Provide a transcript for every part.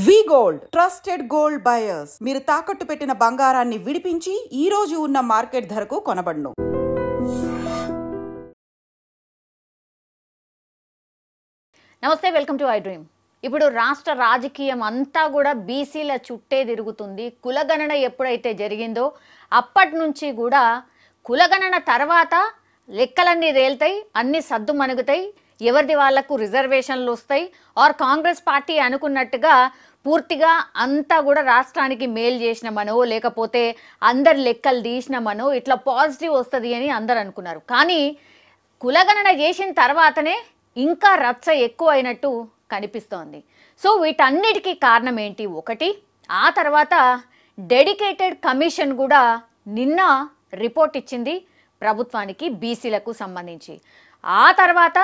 వి gold trusted gold buyers మీరు తాకట్టు పెట్టిన బంగారాన్ని విడిపించి ఈ రోజు ఉన్న మార్కెట్ ధరకు కొనబడును. నమస్తే, వెల్కమ్ టు ఐ డ్రీమ్. ఇప్పుడు రాష్ట్ర రాజకీయం అంతా కూడా బీసీల చుట్టే తిరుగుతుంది. కులగణన ఎప్పుడైతే జరిగిందో అప్పటి నుంచి కూడా కులగణన తర్వాత లెక్కలన్నీ తేలుతాయి, అన్ని సద్దు మణుగుతాయి, ఎవరిది వాళ్లకు రిజర్వేషన్లు వస్తాయి. ఆర్ కాంగ్రెస్ పార్టీ అనుకున్నట్టుగా పూర్తిగా అంతా కూడా రాష్ట్రానికి మేలు చేసినామనో లేకపోతే అందరి లెక్కలు తీసినామనో ఇట్లా పాజిటివ్ వస్తుంది అని అందరు అనుకున్నారు. కానీ కులగణన చేసిన తర్వాతనే ఇంకా రచ్చ ఎక్కువ అయినట్టు కనిపిస్తోంది. సో వీటన్నిటికీ కారణం ఏంటి? ఒకటి, ఆ తర్వాత డెడికేటెడ్ కమిషన్ కూడా నిన్న రిపోర్ట్ ఇచ్చింది ప్రభుత్వానికి బీసీలకు సంబంధించి. ఆ తర్వాత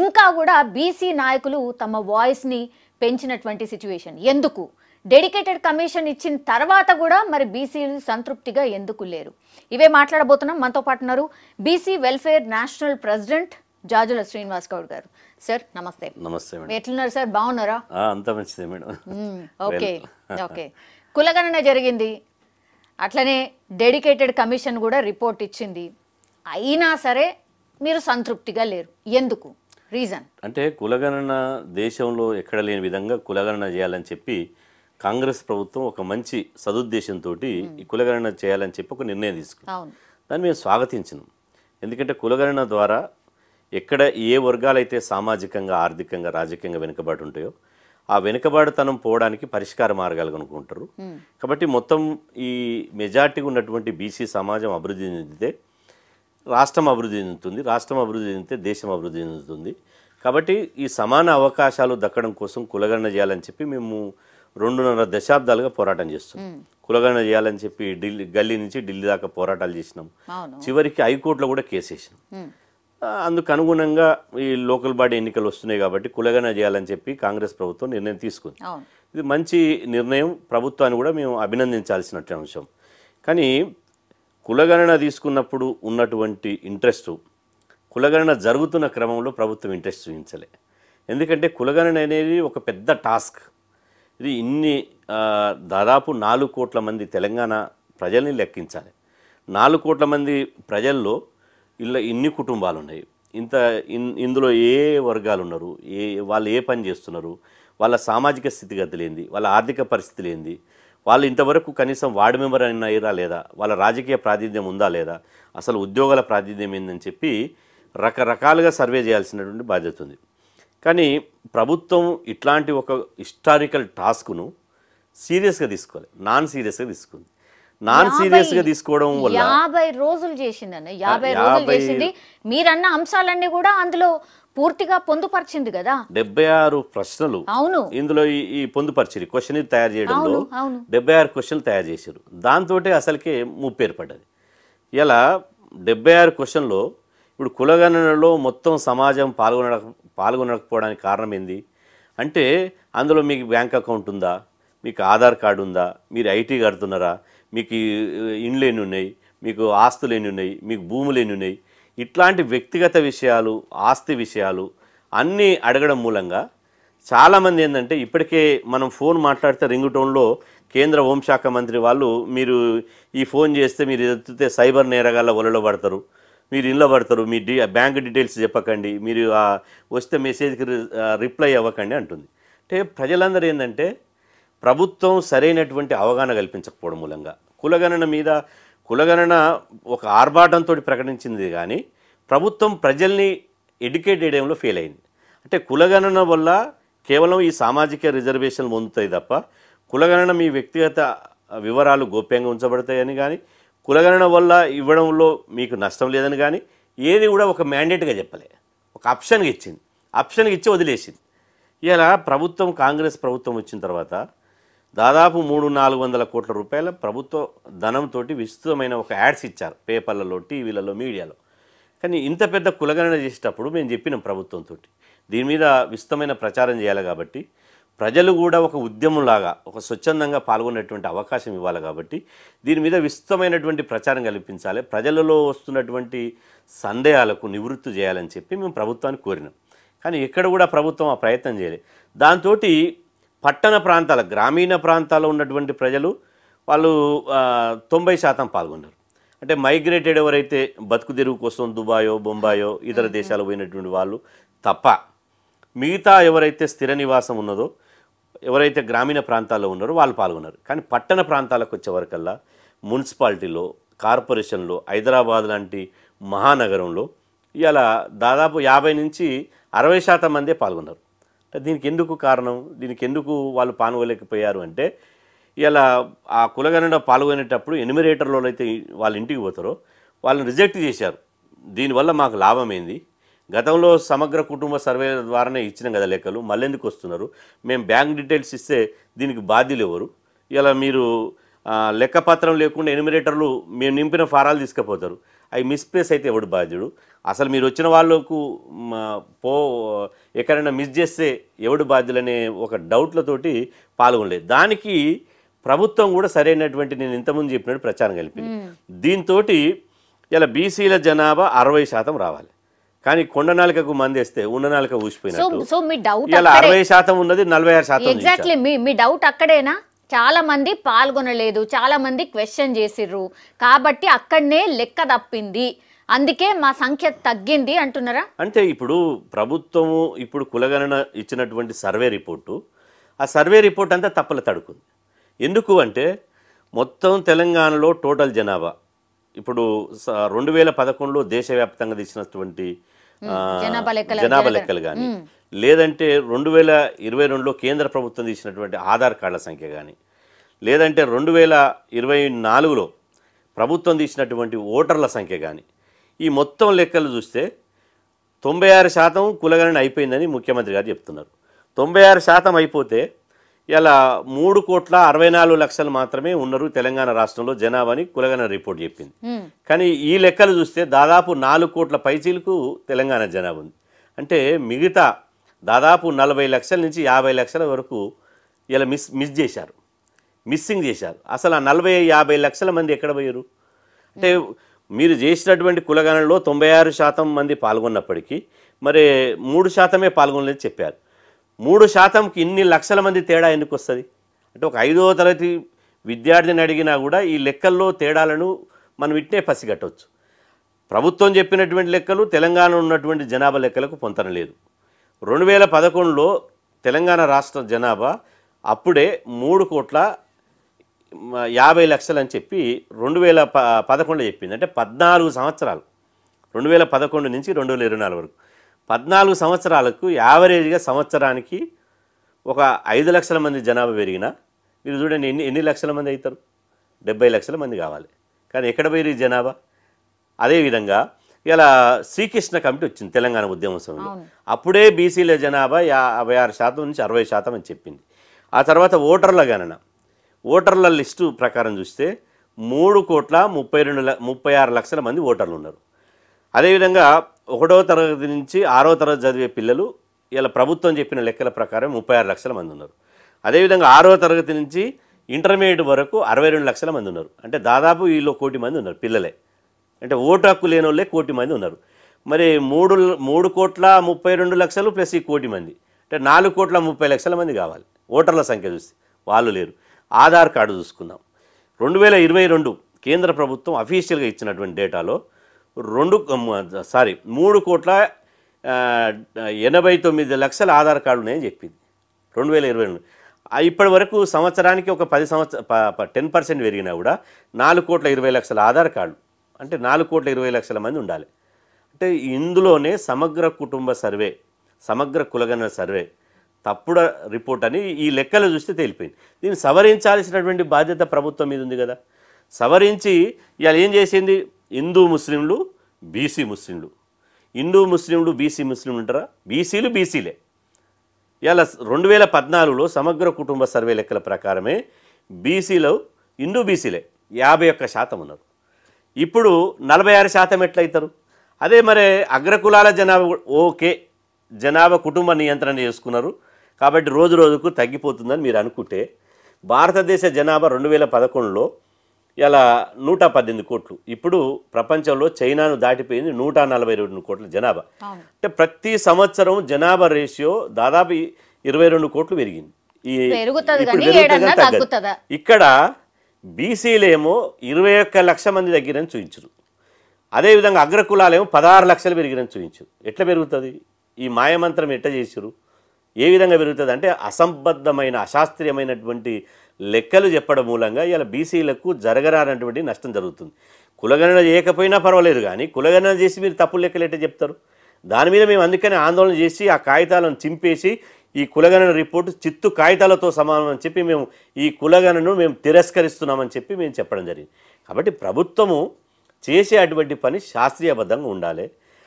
ఇంకా కూడా బీసీ నాయకులు తమ వాయిస్ని పెంచినటువంటి సిచ్యువేషన్. ఎందుకు డెడికేటెడ్ కమిషన్ ఇచ్చిన తర్వాత కూడా మరి బీసీలు సంతృప్తిగా ఎందుకు లేరు? ఇవే మాట్లాడబోతున్నాం. మనతో పాటు ఉన్నారు BC welfare national president Jajula Srinivas Goud గారు. సార్ నమస్తే. నమస్తే మేడం. ఎట్లున్నారు సార్? బాగున్నారా? అంతా మంచిదే మేడం. Okay okay. కులగణన జరిగింది, అట్లనే డెడికేటెడ్ కమిషన్ కూడా రిపోర్ట్ ఇచ్చింది. అయినా సరే మీరు సంతృప్తిగా లేరు. ఎందుకు? రీజన్ అంటే కులగణన దేశంలో ఎక్కడ లేని విధంగా కులగణన చేయాలని చెప్పి కాంగ్రెస్ ప్రభుత్వం ఒక మంచి సదుద్దేశంతో ఈ కులగణన చేయాలని చెప్పి ఒక నిర్ణయం తీసుకుంది. దాన్ని మేము స్వాగతించినాం. ఎందుకంటే కులగణన ద్వారా ఎక్కడ ఏ వర్గాలైతే సామాజికంగా, ఆర్థికంగా, రాజకీయంగా వెనుకబాటు ఉంటాయో ఆ వెనుకబాటుతనం పోవడానికి పరిష్కార మార్గాలు కనుక్కుంటారు. కాబట్టి మొత్తం ఈ మెజార్టీగా ఉన్నటువంటి బీసీ సమాజం అభివృద్ధి చెందితే రాష్ట్రం అభివృద్ధి చెందుతుంది, రాష్ట్రం అభివృద్ధి చెందితే దేశం అభివృద్ధి చెందుతుంది. కాబట్టి ఈ సమాన అవకాశాలు దక్కడం కోసం కులగణన చేయాలని చెప్పి మేము 2.5 దశాబ్దాలుగా పోరాటం చేస్తున్నాం. కులగణన చేయాలని చెప్పి గల్లీ నుంచి ఢిల్లీ దాకా పోరాటాలు చేసినాం. చివరికి హైకోర్టులో కూడా కేసు వేసినాం. అందుకు అనుగుణంగా ఈ లోకల్ బాడీ ఎన్నికలు వస్తున్నాయి కాబట్టి కులగణన చేయాలని చెప్పి కాంగ్రెస్ ప్రభుత్వం నిర్ణయం తీసుకుంది. ఇది మంచి నిర్ణయం, ప్రభుత్వాన్ని కూడా మేము అభినందించాల్సిన అంశం. కానీ కులగణన తీసుకున్నప్పుడు ఉన్నటువంటి ఇంట్రెస్టు కులగణన జరుగుతున్న క్రమంలో ప్రభుత్వం ఇంట్రెస్ట్ చూపించలే. ఎందుకంటే కులగణన అనేది ఒక పెద్ద టాస్క్. ఇది దాదాపు 4 కోట్ల మంది తెలంగాణ ప్రజల్ని లెక్కించాలి. 4 కోట్ల మంది ప్రజల్లో ఇన్ని కుటుంబాలు ఉన్నాయి, ఇందులో ఏ వర్గాలు ఉన్నారు, వాళ్ళు ఏ పని చేస్తున్నారు, వాళ్ళ సామాజిక స్థితిగతులు ఏంది, వాళ్ళ ఆర్థిక పరిస్థితులు ఏంది, వాళ్ళు ఇంతవరకు కనీసం వార్డు మెంబర్ అయినా లేదా, వాళ్ళ రాజకీయ ప్రాతినిధ్యం ఉందా లేదా, అసలు ఉద్యోగాల ప్రాతినిధ్యం ఏందని చెప్పి రకరకాలుగా సర్వే చేయాల్సినటువంటి బాధ్యత ఉంది. కానీ ప్రభుత్వం ఇట్లాంటి ఒక హిస్టారికల్ టాస్క్ను సీరియస్గా తీసుకోవాలి, నాన్ సీరియస్గా తీసుకుంది. నాన్ సీరియస్గా తీసుకోవడం వల్ల 50 రోజులు చేసిందన్న, 50 రోజులు చేసింది. మీరన్న అంశాలన్నీ కూడా అందులో పూర్తిగా పొందుపరిచింది కదా. 76 ప్రశ్నలు అవును ఇందులో ఈ పొందుపరిచారు. క్వశ్చన్ తయారు చేయడంలో 76 క్వశ్చన్లు తయారు చేశారు. దాంతో అసలుకే ముప్పు ఏర్పడ్డది. ఇలా 76 క్వశ్చన్లో ఇప్పుడు కులగణనలో మొత్తం సమాజం పాల్గొనకపోవడానికి కారణం ఏంది అంటే, అందులో మీకు బ్యాంక్ అకౌంట్ ఉందా, మీకు ఆధార్ కార్డు ఉందా, మీరు ఐటీ కడుతున్నారా, మీకు ఇండ్లు ఎన్ని ఉన్నాయి, మీకు ఆస్తులు ఎన్ని ఉన్నాయి, మీకు భూములు ఎన్ని ఉన్నాయి, ఇట్లాంటి వ్యక్తిగత విషయాలు, ఆస్తి విషయాలు అన్నీ అడగడం మూలంగా చాలామంది ఏంటంటే, ఇప్పటికే మనం ఫోన్ మాట్లాడితే రింగ్ టోన్లో కేంద్ర హోంశాఖ మంత్రి వాళ్ళు మీరు ఈ ఫోన్ చేస్తే మీరు ఎత్తితే సైబర్ నేరగాళ్ళ వలలో పడతారు, మీరు ఇంట్లో పడతారు, మీ బ్యాంక్ డీటెయిల్స్ చెప్పకండి, మీరు వస్తే మెసేజ్కి రిప్లై అవ్వకండి అంటుంది. అంటే ప్రజలందరూ ఏంటంటే ప్రభుత్వం సరైనటువంటి అవగాహన కల్పించకపోవడం మూలంగా కులగణన ఒక ఆర్భాటంతో ప్రకటించింది. కానీ ప్రభుత్వం ప్రజల్ని ఎడ్యుకేట్ చేయడంలో ఫెయిల్ అయింది. అంటే కులగణన వల్ల కేవలం ఈ సామాజిక రిజర్వేషన్లు పొందుతాయి తప్ప కులగణన మీ వ్యక్తిగత వివరాలు గోప్యంగా ఉంచబడతాయని కానీ, కులగణన వల్ల ఇవ్వడంలో మీకు నష్టం లేదని కానీ ఏది కూడా ఒక మ్యాండేట్గా చెప్పలే. ఒక ఆప్షన్గా ఇచ్చింది, ఆప్షన్గా ఇచ్చి వదిలేసింది. ఇలా కాంగ్రెస్ ప్రభుత్వం వచ్చిన తర్వాత దాదాపు 300-400 కోట్ల రూపాయల ప్రభుత్వ ధనంతో విస్తృతమైన ఒక యాడ్స్ ఇచ్చారు పేపర్లలో, టీవీలలో, మీడియాలో. కానీ ఇంత పెద్ద కులగణన చేసేటప్పుడు మేము చెప్పినాం ప్రభుత్వంతో దీని మీద విస్తృతమైన ప్రచారం చేయాలి కాబట్టి, ప్రజలు కూడా ఒక ఉద్యమంలాగా ఒక స్వచ్ఛందంగా పాల్గొనేటువంటి అవకాశం ఇవ్వాలి కాబట్టి దీని మీద విస్తృతమైనటువంటి ప్రచారం కల్పించాలి, ప్రజలలో వస్తున్నటువంటి సందేహాలకు నివృత్తి చేయాలని చెప్పి మేము ప్రభుత్వాన్ని కోరినాం. కానీ ఎక్కడ కూడా ప్రభుత్వం ఆ ప్రయత్నం చేయలేదు. దాంతో పట్టణ ప్రాంతాల గ్రామీణ ప్రాంతాల్లో ఉన్నటువంటి ప్రజలు వాళ్ళు 90% పాల్గొన్నారు. అంటే మైగ్రేటెడ్ ఎవరైతే బతుకు తెరువు కోసం దుబాయో బొంబాయో ఇతర దేశాలు పోయినటువంటి వాళ్ళు తప్ప మిగతా ఎవరైతే స్థిర నివాసం ఉన్నదో ఎవరైతే గ్రామీణ ప్రాంతాల్లో ఉన్నారో వాళ్ళు పాల్గొన్నారు. కానీ పట్టణ ప్రాంతాలకు వచ్చేవరకల్లా మున్సిపాలిటీలో కార్పొరేషన్లో హైదరాబాద్ లాంటి మహానగరంలో ఇవాళ దాదాపు 50 నుంచి 60% మందే పాల్గొన్నారు. దీనికి ఎందుకు కారణం, దీనికి ఎందుకు వాళ్ళు పాల్గొలేకపోయారు అంటే ఇలా ఆ కులగణన పాల్గొనేటప్పుడు ఎన్యూమరేటర్లో అయితే వాళ్ళ ఇంటికి పోతారో వాళ్ళని రిజెక్ట్ చేశారు. దీనివల్ల మాకు లాభం ఏంది, గతంలో సమగ్ర కుటుంబ సర్వే ద్వారానే ఇచ్చినాం కదా లెక్కలు, మళ్ళీ ఎందుకు వస్తున్నారు, మేము బ్యాంక్ డీటెయిల్స్ ఇస్తే దీనికి బాధ్యులు ఎవరు, ఇలా మీరు లెక్కపత్రం లేకుండా ఎన్యూమరేటర్లు మేము నింపిన ఫారాలు తీసుకుపోతారు, అవి మిస్ప్లేస్ అయితే ఎవడు బాధ్యుడు, అసలు మీరు వచ్చిన వాళ్ళకు ఎక్కడైనా మిస్ చేస్తే ఎవడు బాధ్యులనే ఒక డౌట్లతోటి పాల్గొనలేదు. దానికి ప్రభుత్వం కూడా సరైనటువంటి నేను ఇంతకుముందు చెప్పినట్టు ప్రచారం కలిపింది. దీంతో ఇలా బీసీల జనాభా 60% రావాలి. కానీ కొండ నాలికకు మందేస్తే ఉన్న నాలిక ఊసిపోయినట్టు ఇలా 60% ఉన్నది 46%. ఎగ్జాక్ట్లీ మీ డౌట్ అక్కడేనా? చాలా మంది పాల్గొనలేదు, చాలా మంది క్వశ్చన్ చేసిర్రు, కాబట్టి అక్కడనే లెక్క తప్పింది, అందుకే మా సంఖ్య తగ్గింది అంటున్నారా? అంటే ఇప్పుడు ప్రభుత్వము ఇప్పుడు కులగణన ఇచ్చినటువంటి సర్వే రిపోర్టు, ఆ సర్వే రిపోర్ట్ అంతా తప్పుల తడుకుంది. ఎందుకు అంటే మొత్తం తెలంగాణలో టోటల్ జనాభా ఇప్పుడు 2011లో దేశవ్యాప్తంగా తీసినటువంటి జనాభా లెక్కలు కానీ లేదంటే 2022లో కేంద్ర ప్రభుత్వం తీసినటువంటి ఆధార్ కార్డుల సంఖ్య కానీ లేదంటే 2024లో ప్రభుత్వం తీసినటువంటి ఓటర్ల సంఖ్య కానీ ఈ మొత్తం లెక్కలు చూస్తే 96% కులగణన అయిపోయిందని ముఖ్యమంత్రి గారు చెప్తున్నారు. 96% అయిపోతే ఇలా 3,64,00,000 మాత్రమే ఉన్నారు తెలంగాణ రాష్ట్రంలో జనాభాని కులగణన రిపోర్ట్ చెప్పింది. కానీ ఈ లెక్కలు చూస్తే దాదాపు 4 కోట్ల పైచీలకు తెలంగాణ జనాభా ఉంది. అంటే మిగతా దాదాపు 40 లక్షల నుంచి 50 లక్షల వరకు ఇలా మిస్ చేశారు, మిస్సింగ్ చేశారు. అసలు ఆ 40-50 లక్షల మంది ఎక్కడ పోయారు అంటే మీరు చేసినటువంటి కులగణనలో 96% మంది పాల్గొన్నప్పటికీ మరి 3%మే పాల్గొనలేదు చెప్పారు. 3%కి ఇన్ని లక్షల మంది తేడా ఎందుకు వస్తుంది అంటే ఒక 5వ తరగతి విద్యార్థిని అడిగినా కూడా ఈ లెక్కల్లో తేడాలను మనం ఇట్నే పసిగట్టవచ్చు. ప్రభుత్వం చెప్పినటువంటి లెక్కలు తెలంగాణలో ఉన్నటువంటి జనాభా లెక్కలకు పొంతన లేదు. 2011లో తెలంగాణ రాష్ట్ర జనాభా అప్పుడే 3,50,00,000 అని చెప్పి 2011లో చెప్పింది. అంటే 14 సంవత్సరాలు 2011 నుంచి 2024 వరకు 14 సంవత్సరాలకు యావరేజ్గా సంవత్సరానికి ఒక 5 లక్షల మంది జనాభా పెరిగినా మీరు చూడండి ఎన్ని లక్షల మంది అవుతారు, 70 లక్షల మంది కావాలి. కానీ ఎక్కడ పోయి జనాభా? అదేవిధంగా ఇలా శ్రీకృష్ణ కమిటీ వచ్చింది తెలంగాణ ఉద్యమ సమయంలో, అప్పుడే బీసీల జనాభా 56% నుంచి 60% అని చెప్పింది. ఆ తర్వాత ఓటర్ల గణన, ఓటర్ల లిస్టు ప్రకారం చూస్తే 3,36,00,000 మంది ఓటర్లు ఉన్నారు. అదేవిధంగా 1వ తరగతి నుంచి 6వ తరగతి చదివే పిల్లలు ఇలా ప్రభుత్వం చెప్పిన లెక్కల ప్రకారం 36 లక్షల మంది ఉన్నారు. అదేవిధంగా 6వ తరగతి నుంచి ఇంటర్మీడియట్ వరకు 62 లక్షల మంది ఉన్నారు. అంటే దాదాపు వీళ్ళు 1 కోటి మంది ఉన్నారు పిల్లలే. అంటే ఓటు హక్కు లేని వాళ్ళే 1 కోటి మంది ఉన్నారు. మరి 3,32,00,000 ప్లస్ ఈ 1 కోటి మంది అంటే 4,30,00,000 మంది కావాలి ఓటర్ల సంఖ్య చూస్తే, వాళ్ళు లేరు. ఆధార్ కార్డు చూసుకుందాం, 2022 కేంద్ర ప్రభుత్వం అఫీషియల్గా ఇచ్చినటువంటి డేటాలో 3,89,00,000 ఆధార్ కార్డు ఉన్నాయని చెప్పింది 2022. ఇప్పటి వరకు సంవత్సరానికి ఒక 10% పెరిగినా కూడా 4,20,00,000 ఆధార్ కార్డు అంటే 4,20,00,000 మంది ఉండాలి. అంటే ఇందులోనే సమగ్ర కుటుంబ సర్వే, సమగ్ర కులగణన సర్వే తప్పుడు రిపోర్ట్ అని ఈ లెక్కలు చూస్తే తేలిపోయింది. దీన్ని సవరించాల్సినటువంటి బాధ్యత ప్రభుత్వం మీద ఉంది కదా. సవరించి ఇవాళ ఏం చేసింది, హిందూ ముస్లింలు బీసీ ముస్లింలు, హిందూ ముస్లింలు బీసీ ముస్లింలు ఉంటారా, బీసీలు బీసీలే. ఇవాళ 2014లో సమగ్ర కుటుంబ సర్వే లెక్కల ప్రకారమే బీసీలో హిందూ బీసీలే 51% ఉన్నారు. ఇప్పుడు 46% ఎట్లయితారు? అదే మరి అగ్రకులాల జనాభా ఓకే, జనాభా కుటుంబ నియంత్రణ చేసుకున్నారు కాబట్టి రోజు రోజుకు తగ్గిపోతుందని మీరు అనుకుంటే, భారతదేశ జనాభా 2011లో ఇలా 118 కోట్లు, ఇప్పుడు ప్రపంచంలో చైనాను దాటిపోయింది 142 కోట్ల జనాభా. అంటే ప్రతి సంవత్సరం జనాభా రేషియో దాదాపు 22 కోట్లు పెరిగింది. ఇక్కడ బీసీలేమో 21 లక్షల మంది దగ్గరని చూపించరు, అదేవిధంగా అగ్రకులాలేమో 16 లక్షలు పెరిగిరని చూపించరు. ఎట్లా పెరుగుతుంది? ఈ మాయమంత్రం ఎట్లా చేసిరు? ఏ విధంగా పెరుగుతుంది అంటే అసంబద్ధమైన అశాస్త్రీయమైనటువంటి లెక్కలు చెప్పడం మూలంగా ఇలా బీసీలకు జరగరానటువంటి నష్టం జరుగుతుంది. కులగణన చేయకపోయినా పర్వాలేదు, కానీ కులగణన చేసి మీరు తప్పులు లెక్కలు ఎట్లా చెప్తారు? దాని మీద మేము అందుకని ఆందోళన చేసి ఆ కాగితాలను చింపేసి ఈ కులగణన రిపోర్టు చిత్తు కాగితాలతో సమానం అని చెప్పి మేము ఈ కులగణను మేము తిరస్కరిస్తున్నామని చెప్పి మేము చెప్పడం జరిగింది. కాబట్టి ప్రభుత్వము చేసే అటువంటి పని శాస్త్రీయబద్ధంగా ఉండాలి,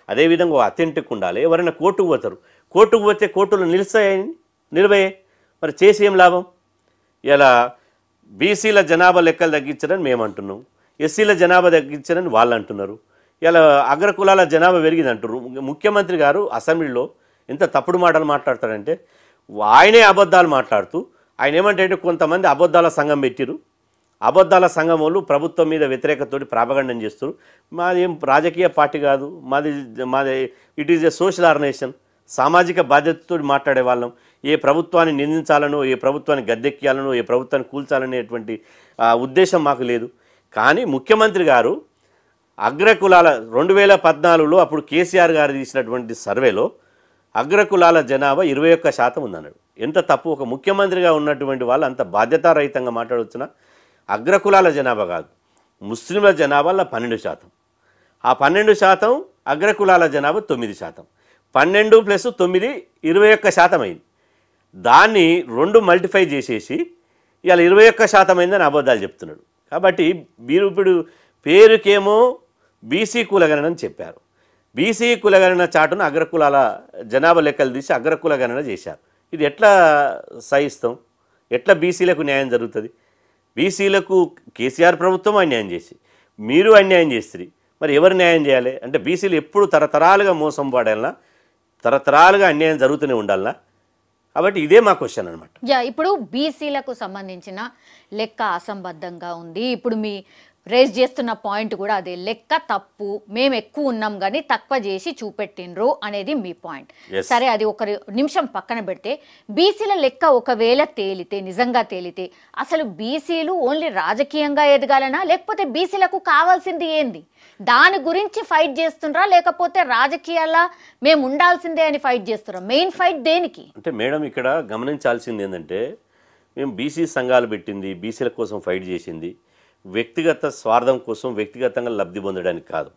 అదేవిధంగా అథెంటిక్ ఉండాలి. ఎవరైనా కోర్టుకు పోతారు, కోర్టుకు పోతే కోర్టులు నిలబయ్యాయి, మరి చేసి ఏం లాభం? ఇలా బీసీల జనాభా లెక్కలు తగ్గించారని మేము అంటున్నాం, ఎస్సీల జనాభా తగ్గించారని వాళ్ళు అంటున్నారు, ఇలా అగ్రకులాల జనాభా పెరిగింది అంటున్నారు. ముఖ్యమంత్రి గారు అసెంబ్లీలో ఎంత తప్పుడు మాటలు మాట్లాడతాడంటే ఆయనే అబద్ధాలు మాట్లాడుతూ ఆయన ఏమంటే కొంతమంది అబద్ధాల సంఘం పెట్టిరు, అబద్ధాల సంఘం వాళ్ళు ప్రభుత్వం మీద వ్యతిరేకతోటి ప్రాపగండం చేస్తారు. మాది ఏం రాజకీయ పార్టీ కాదు, మాది it is a social organization, సామాజిక బాధ్యతతో మాట్లాడే వాళ్ళం. ఏ ప్రభుత్వాన్ని నిందించాలనో, ఏ ప్రభుత్వాన్ని గద్దెక్కియాలనో, ఏ ప్రభుత్వాన్ని కూల్చాలనేటువంటి ఉద్దేశం మాకు లేదు. కానీ ముఖ్యమంత్రి గారు అగ్రకులాల 2014లో అప్పుడు కేసీఆర్ గారు తీసినటువంటి సర్వేలో అగ్రకులాల జనాభా 21% ఉందన్నాడు. ఎంత తప్పు! ఒక ముఖ్యమంత్రిగా ఉన్నటువంటి వాళ్ళు అంత బాధ్యతారహితంగా మాట్లాడవచ్చునా? అగ్రకులాల జనాభా కాదు, ముస్లింల జనాభాలో 12%, ఆ 12% అగ్రకులాల జనాభా 9%, 12 + 9 21% అయింది. దాన్ని 2 మల్టిఫై చేసేసి ఇవాళ 21% అయిందని అబద్ధాలు చెప్తున్నాడు. కాబట్టి మీరు ఇప్పుడు పేరుకేమో బీసీ కులగణన అని చెప్పారు, బీసీ కులగణన చాటును అగ్రకులాల జనాభా లెక్కలు తీసి అగ్రకుల గణన చేశారు. ఇది ఎట్లా సహిస్తాం? ఎట్లా బీసీలకు న్యాయం జరుగుతుంది? బీసీలకు కేసీఆర్ ప్రభుత్వం అన్యాయం చేసి మీరు అన్యాయం చేస్తుంది, మరి ఎవరు న్యాయం చేయాలి? అంటే బీసీలు ఎప్పుడు తరతరాలుగా మోసం పడాలన్నా, తరతరాలుగా అన్యాయం జరుగుతూనే ఉండాలన్నా? కాబట్టి ఇదే మా క్వశ్చన్ అనమాట. ఇప్పుడు బీసీలకు సంబంధించిన లెక్క అసంబద్ధంగా ఉంది. ఇప్పుడు మీ రేజ్ చేస్తున్న పాయింట్ కూడా అదే, లెక్క తప్పు, మేము ఎక్కువ ఉన్నాం కానీ తక్కువ చేసి చూపెట్టినరు అనేది మీ పాయింట్. సరే, అది ఒక నిమిషం పక్కన పెడితే, బీసీల లెక్క ఒకవేళ నిజంగా తేలితే అసలు బీసీలు ఓన్లీ రాజకీయంగా ఎదగాలనా, లేకపోతే బీసీలకు కావాల్సింది ఏంది దాని గురించి ఫైట్ చేస్తుండ్రా, లేకపోతే రాజకీయాల్లో మేము ఉండాల్సిందే అని ఫైట్ చేస్తున్నాం? మెయిన్ ఫైట్ దేనికి అంటే మేడం ఇక్కడ గమనించాల్సింది ఏంటంటే, మేము బీసీ సంఘాలు పెట్టింది బీసీల కోసం ఫైట్ చేసింది వ్యక్తిగత స్వార్థం కోసం, వ్యక్తిగతంగా లబ్ధి పొందడానికి కాదు.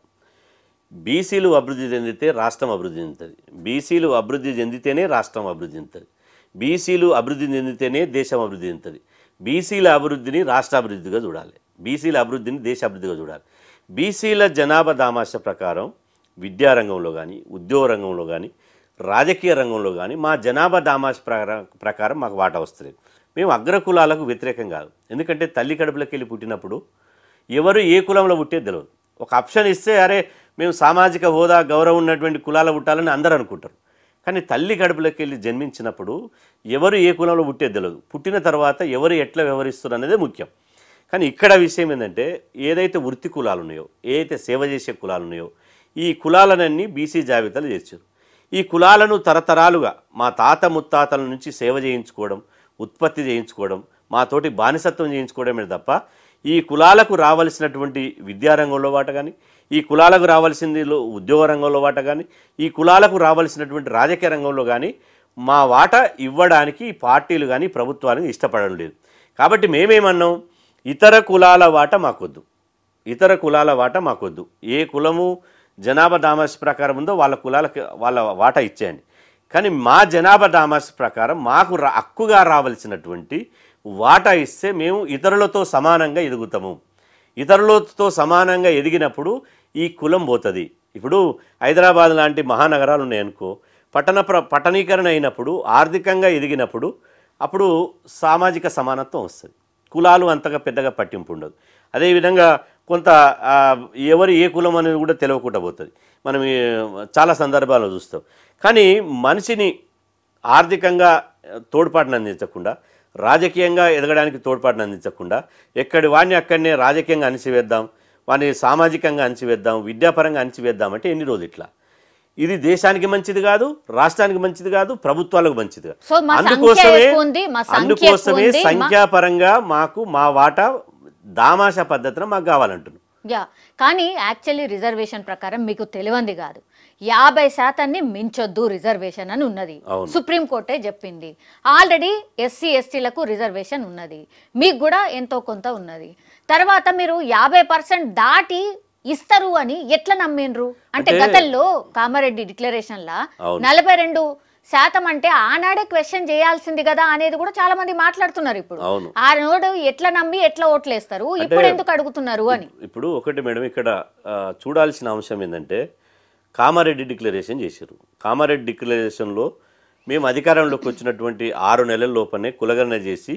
బీసీలు అభివృద్ధి చెందితే రాష్ట్రం అభివృద్ధి చెందుతుంది, బీసీలు అభివృద్ధి చెందితేనే రాష్ట్రం అభివృద్ధి చెందుతుంది, బీసీలు అభివృద్ధి చెందితేనే దేశం అభివృద్ధి చెందుతుంది. బీసీల అభివృద్ధిని రాష్ట్ర అభివృద్ధిగా చూడాలి, బీసీల అభివృద్ధిని దేశ అభివృద్ధిగా చూడాలి. బీసీల జనాభా దామాష ప్రకారం విద్యారంగంలో కానీ, ఉద్యోగ రంగంలో కానీ, రాజకీయ రంగంలో కానీ మా జనాభా దామాష ప్రకారం మాకు వాటా వస్తుంది. మేము అగ్రకులాలకు వ్యతిరేకం కాదు, ఎందుకంటే తల్లి కడుపులోకి వెళ్ళి పుట్టినప్పుడు ఎవరు ఏ కులంలో పుట్టేది తెలియదు. ఒక ఆప్షన్ ఇస్తే అరే మేము సామాజిక హోదా గౌరవం ఉన్నటువంటి కులాలు పుట్టాలని అందరూ అనుకుంటారు. కానీ తల్లి కడుపులోకి వెళ్ళి జన్మించినప్పుడు ఎవరు ఏ కులంలో పుట్టేది తెలియదు, పుట్టిన తర్వాత ఎవరు ఎట్లా వ్యవహరిస్తారు అనేది ముఖ్యం. కానీ ఇక్కడ విషయం ఏంటంటే, ఏదైతే వృత్తి కులాలు ఉన్నాయో, ఏదైతే సేవ చేసే కులాలు ఉన్నాయో, ఈ కులాలనన్నీ బీసీ జాబితాలు చేర్చారు. ఈ కులాలను తరతరాలుగా మా తాత ముత్తాతల నుంచి సేవ చేయించుకోవడం, ఉత్పత్తి చేయించుకోవడం, మాతోటి బానిసత్వం చేయించుకోవడమే తప్ప ఈ కులాలకు రావాల్సినటువంటి విద్యారంగంలో వాట కానీ, ఈ కులాలకు రావాల్సింది ఉద్యోగ రంగంలో వాట కానీ, ఈ కులాలకు రావాల్సినటువంటి రాజకీయ రంగంలో కానీ మా వాట ఇవ్వడానికి పార్టీలు కానీ ప్రభుత్వానికి ఇష్టపడడం లేదు. కాబట్టి మేమేమన్నాం, ఇతర కులాల వాట మాకొద్దు, ఇతర కులాల వాట మాకొద్దు, ఏ కులము జనాభా దామాష ప్రకారం ఉందో వాళ్ళ వాటా ఇచ్చేయండి. కానీ మా జనాభా దామాష ప్రకారం మాకు హక్కుగా రావాల్సినటువంటి వాటా ఇస్తే మేము ఇతరులతో సమానంగా ఎదుగుతాము. ఇతరులతో సమానంగా ఎదిగినప్పుడు ఈ కులం పోతుంది. ఇప్పుడు హైదరాబాద్ లాంటి మహానగరాలు ఉన్నాయనుకో, పట్టణీకరణ అయినప్పుడు, ఆర్థికంగా ఎదిగినప్పుడు అప్పుడు సామాజిక సమానత్వం వస్తుంది, కులాలు అంతగా పెద్దగా పట్టింపు ఉండదు. అదేవిధంగా కొంత ఎవరు ఏ కులం అనేది కూడా తెలియకుండా పోతుంది, మనం చాలా సందర్భాల్లో చూస్తాం. కానీ మనిషిని ఆర్థికంగా తోడ్పాటును అందించకుండా, రాజకీయంగా ఎదగడానికి తోడ్పాటును అందించకుండా ఎక్కడి వాడిని అక్కడనే రాజకీయంగా అణిచివేద్దాం, వాడిని సామాజికంగా అణిచివేద్దాం, విద్యాపరంగా అణిచివేద్దాం అంటే ఎన్ని రోజులు ఇట్లా? ఇది దేశానికి మంచిది కాదు, రాష్ట్రానికి మంచిది కాదు, ప్రభుత్వాలకు మంచిది కాదు. సో మా సంఖ్య ఎక్కువ ఉంది, మా సంఖ్య అందుకోసమే ఎక్కువ ఉంది, సంఖ్యాపరంగా మాకు మా వాటా దామాషా పద్ధతిన మాకు కావాలంటున్నాం. యా, కానీ యాక్చువల్లీ రిజర్వేషన్ ప్రకారం మీకు తెలియంది కాదు, 50% మించొద్దు రిజర్వేషన్ అని ఉన్నది. సుప్రీంకోర్టే చెప్పింది. ఆల్రెడీ ఎస్సీ ఎస్టీలకు రిజర్వేషన్ ఉన్నది, మీకు కూడా ఎంతో కొంత ఉన్నది. తర్వాత మీరు 50% దాటి ఇస్తారు అని ఎట్లా నమ్మిండ్రు? అంటే గతంలో కామారెడ్డి డిక్లరేషన్ లా 42% అంటే ఆనాడే క్వశ్చన్ చేయాల్సింది కదా అనేది కూడా చాలా మంది మాట్లాడుతున్నారు. ఇప్పుడు ఆ నోడు ఎట్లా నమ్మి ఎట్లా ఓట్లేస్తారు, ఇప్పుడు ఎందుకు అడుగుతున్నారు అని. ఇప్పుడు ఒకటి మేడం, ఇక్కడ చూడాల్సిన అంశం ఏంటంటే కామారెడ్డి డిక్లరేషన్ చేశారు. కామారెడ్డి డిక్లరేషన్లో మేము అధికారంలోకి వచ్చినటువంటి 6 నెలల లోపలనే కులగణన చేసి